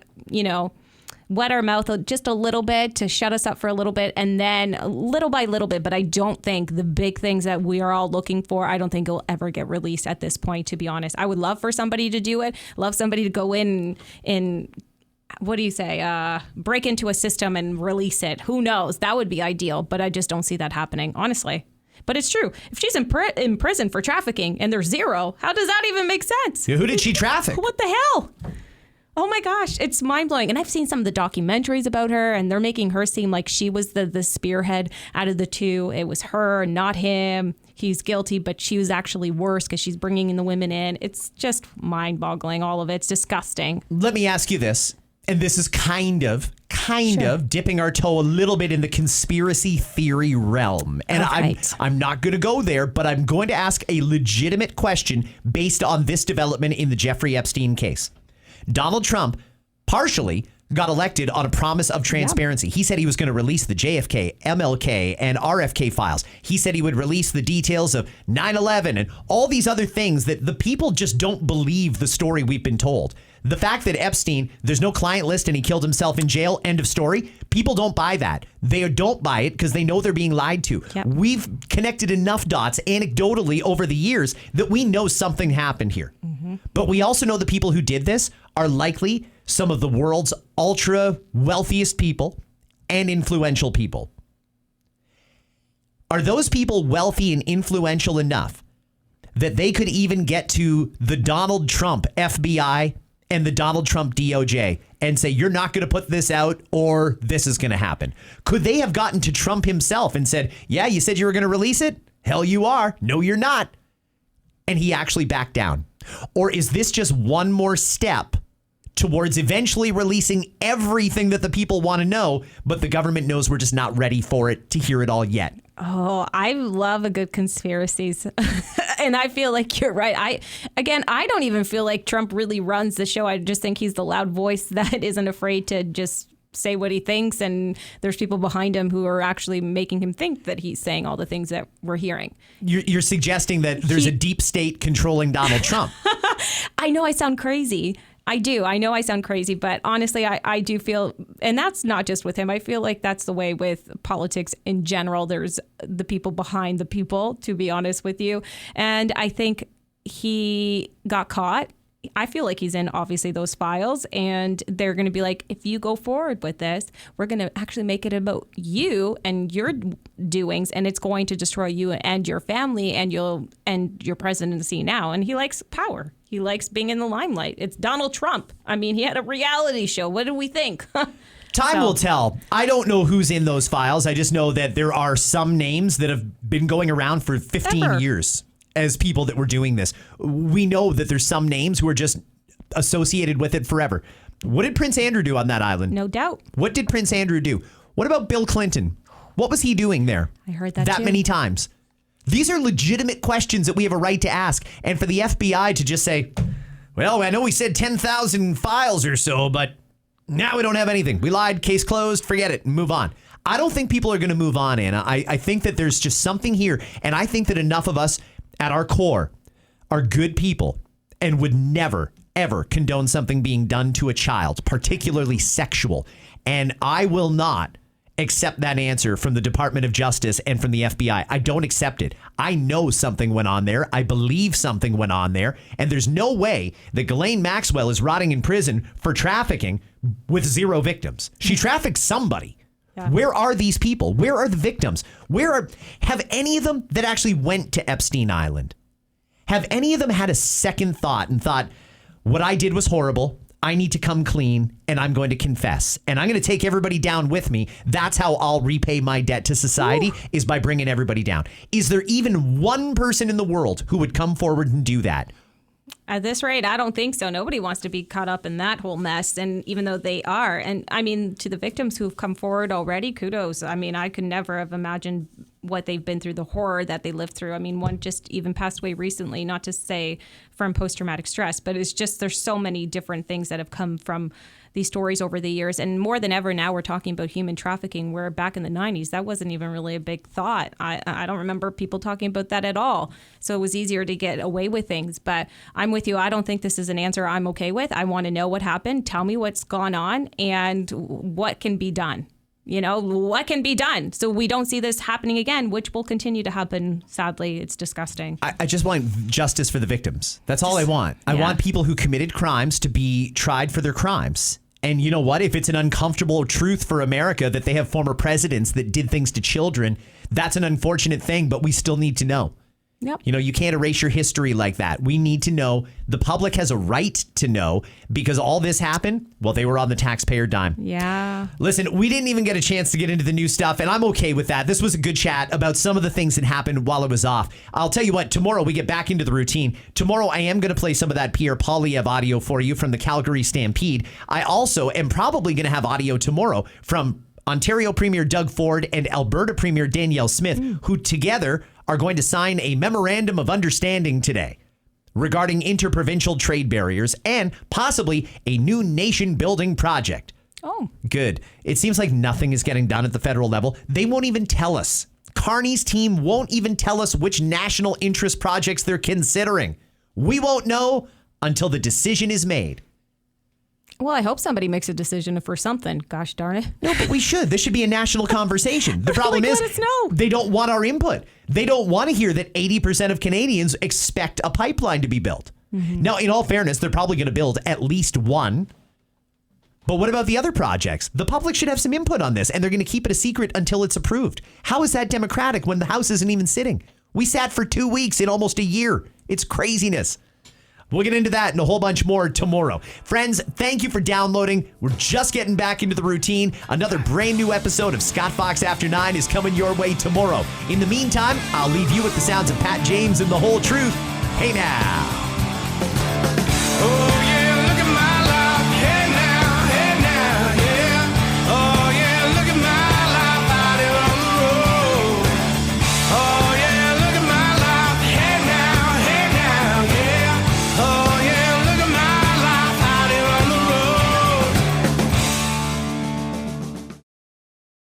wet our mouth just a little bit to shut us up for a little bit, and then little by little bit. But I don't think the big things that we are all looking for, I don't think it'll ever get released at this point, to be honest. I would love for somebody to do it, love somebody to go in and what do you say, break into a system and release it. Who knows? That would be ideal, but I just don't see that happening, honestly. But it's true. If she's in prison for trafficking and there's 0, how does that even make sense? Who did she traffic? What the hell? Oh my gosh, it's mind-blowing. And I've seen some of the documentaries about her, and they're making her seem like she was the spearhead out of the two. It was her, not him. He's guilty, but she was actually worse because she's bringing in the women in. It's just mind-boggling, all of it. It's disgusting. Let me ask you this, and this is kind of dipping our toe a little bit in the conspiracy theory realm. And I'm not going to go there, but I'm going to ask a legitimate question based on this development in the Jeffrey Epstein case. Donald Trump partially got elected on a promise of transparency. He said he was going to release the JFK, MLK, and RFK files. He said he would release the details of 9/11 and all these other things that the people just don't believe the story we've been told. The fact that Epstein, there's no client list and he killed himself in jail, end of story. People don't buy that. They don't buy it because they know they're being lied to. Yep. We've connected enough dots anecdotally over the years that we know something happened here. Mm-hmm. But we also know the people who did this are likely some of the world's ultra wealthiest people and influential people. Are those people wealthy and influential enough that they could even get to the Donald Trump FBI and the Donald Trump DOJ and say, you're not going to put this out or this is going to happen? Could they have gotten to Trump himself and said, yeah, you said you were going to release it? Hell, you are. No, you're not. And he actually backed down. Or is this just one more step towards eventually releasing everything that the people want to know, but the government knows we're just not ready for it to hear it all yet? Oh, I love a good conspiracies. And I feel like you're right. I don't even feel like Trump really runs the show. I just think he's the loud voice that isn't afraid to just say what he thinks. And there's people behind him who are actually making him think that he's saying all the things that we're hearing. You're suggesting that there's a deep state controlling Donald Trump. I know I sound crazy. I do. I know I sound crazy, but honestly, I do feel, and that's not just with him. I feel like that's the way with politics in general. There's the people behind the people, to be honest with you. And I think he got caught. I feel like he's in, obviously, those files, and they're going to be like, if you go forward with this, we're going to actually make it about you and your doings, and it's going to destroy you and your family and your presidency now. And he likes power. He likes being in the limelight. It's Donald Trump. I mean, he had a reality show. What do we think? Time will tell. I don't know who's in those files. I just know that there are some names that have been going around for 15 years. as people that were doing this. We know that there's some names who are just associated with it forever. What did Prince Andrew do on that island? No doubt. What did Prince Andrew do? What about Bill Clinton? What was he doing there? I heard that too. many times. These are legitimate questions that we have a right to ask. And for the FBI to just say, well, I know we said 10,000 files or so, but now we don't have anything. We lied, case closed, forget it, and move on. I don't think people are going to move on, Anna. I think that there's just something here. And I think that enough of us at our core are good people and would never, ever condone something being done to a child, particularly sexual. And I will not accept that answer from the Department of Justice and from the FBI. I don't accept it. I know something went on there. I believe something went on there. And there's no way that Ghislaine Maxwell is rotting in prison for trafficking with 0 victims. She trafficked somebody. Yeah. Where are these people? Where are the victims? Have any of them that actually went to Epstein Island? Have any of them had a second thought and thought, what I did was horrible. I need to come clean and I'm going to confess and I'm going to take everybody down with me. That's how I'll repay my debt to society is by bringing everybody down. Is there even one person in the world who would come forward and do that? At this rate, I don't think so. Nobody wants to be caught up in that whole mess. And even though they are, and I mean, to the victims who've come forward already, kudos. I mean, I could never have imagined what they've been through, the horror that they lived through. I mean, one just even passed away recently, not to say from post-traumatic stress, but it's just there's so many different things that have come from these stories over the years. And more than ever now, we're talking about human trafficking, where back in the 90s, that wasn't even really a big thought. I don't remember people talking about that at all. So it was easier to get away with things. But I'm with you. I don't think this is an answer I'm okay with. I want to know what happened. Tell me what's gone on and what can be done. You know, what can be done so we don't see this happening again, which will continue to happen. Sadly, it's disgusting. I just want justice for the victims. That's all I want. I want people who committed crimes to be tried for their crimes. And you know what? If it's an uncomfortable truth for America that they have former presidents that did things to children, that's an unfortunate thing, but we still need to know. Yep. You know, you can't erase your history like that. We need to know. The public has a right to know because all this happened, well, they were on the taxpayer dime. Yeah. Listen, we didn't even get a chance to get into the new stuff, and I'm okay with that. This was a good chat about some of the things that happened while it was off. I'll tell you what, tomorrow we get back into the routine. Tomorrow I am going to play some of that Pierre Poilievre audio for you from the Calgary Stampede. I also am probably going to have audio tomorrow from Ontario Premier Doug Ford and Alberta Premier Danielle Smith, who together are going to sign a memorandum of understanding today regarding interprovincial trade barriers and possibly a new nation building project. Oh, good. It seems like nothing is getting done at the federal level. They won't even tell us. Carney's team won't even tell us which national interest projects they're considering. We won't know until the decision is made. well, I hope somebody makes a decision for something. Gosh darn it. No, but we should. This should be a national conversation. The problem is let us know. They don't want our input. They don't want to hear that 80% of Canadians expect a pipeline to be built. Mm-hmm. Now, in all fairness, they're probably going to build at least one. But what about the other projects? The public should have some input on this, and they're going to keep it a secret until it's approved. How is that democratic when the House isn't even sitting? We sat for 2 weeks in almost a year. It's craziness. We'll get into that and a whole bunch more tomorrow. Friends, thank you for downloading. We're just getting back into the routine. Another brand new episode of Scott Fox After 9 is coming your way tomorrow. In the meantime, I'll leave you with the sounds of Pat James and The Whole Truth. Hey now.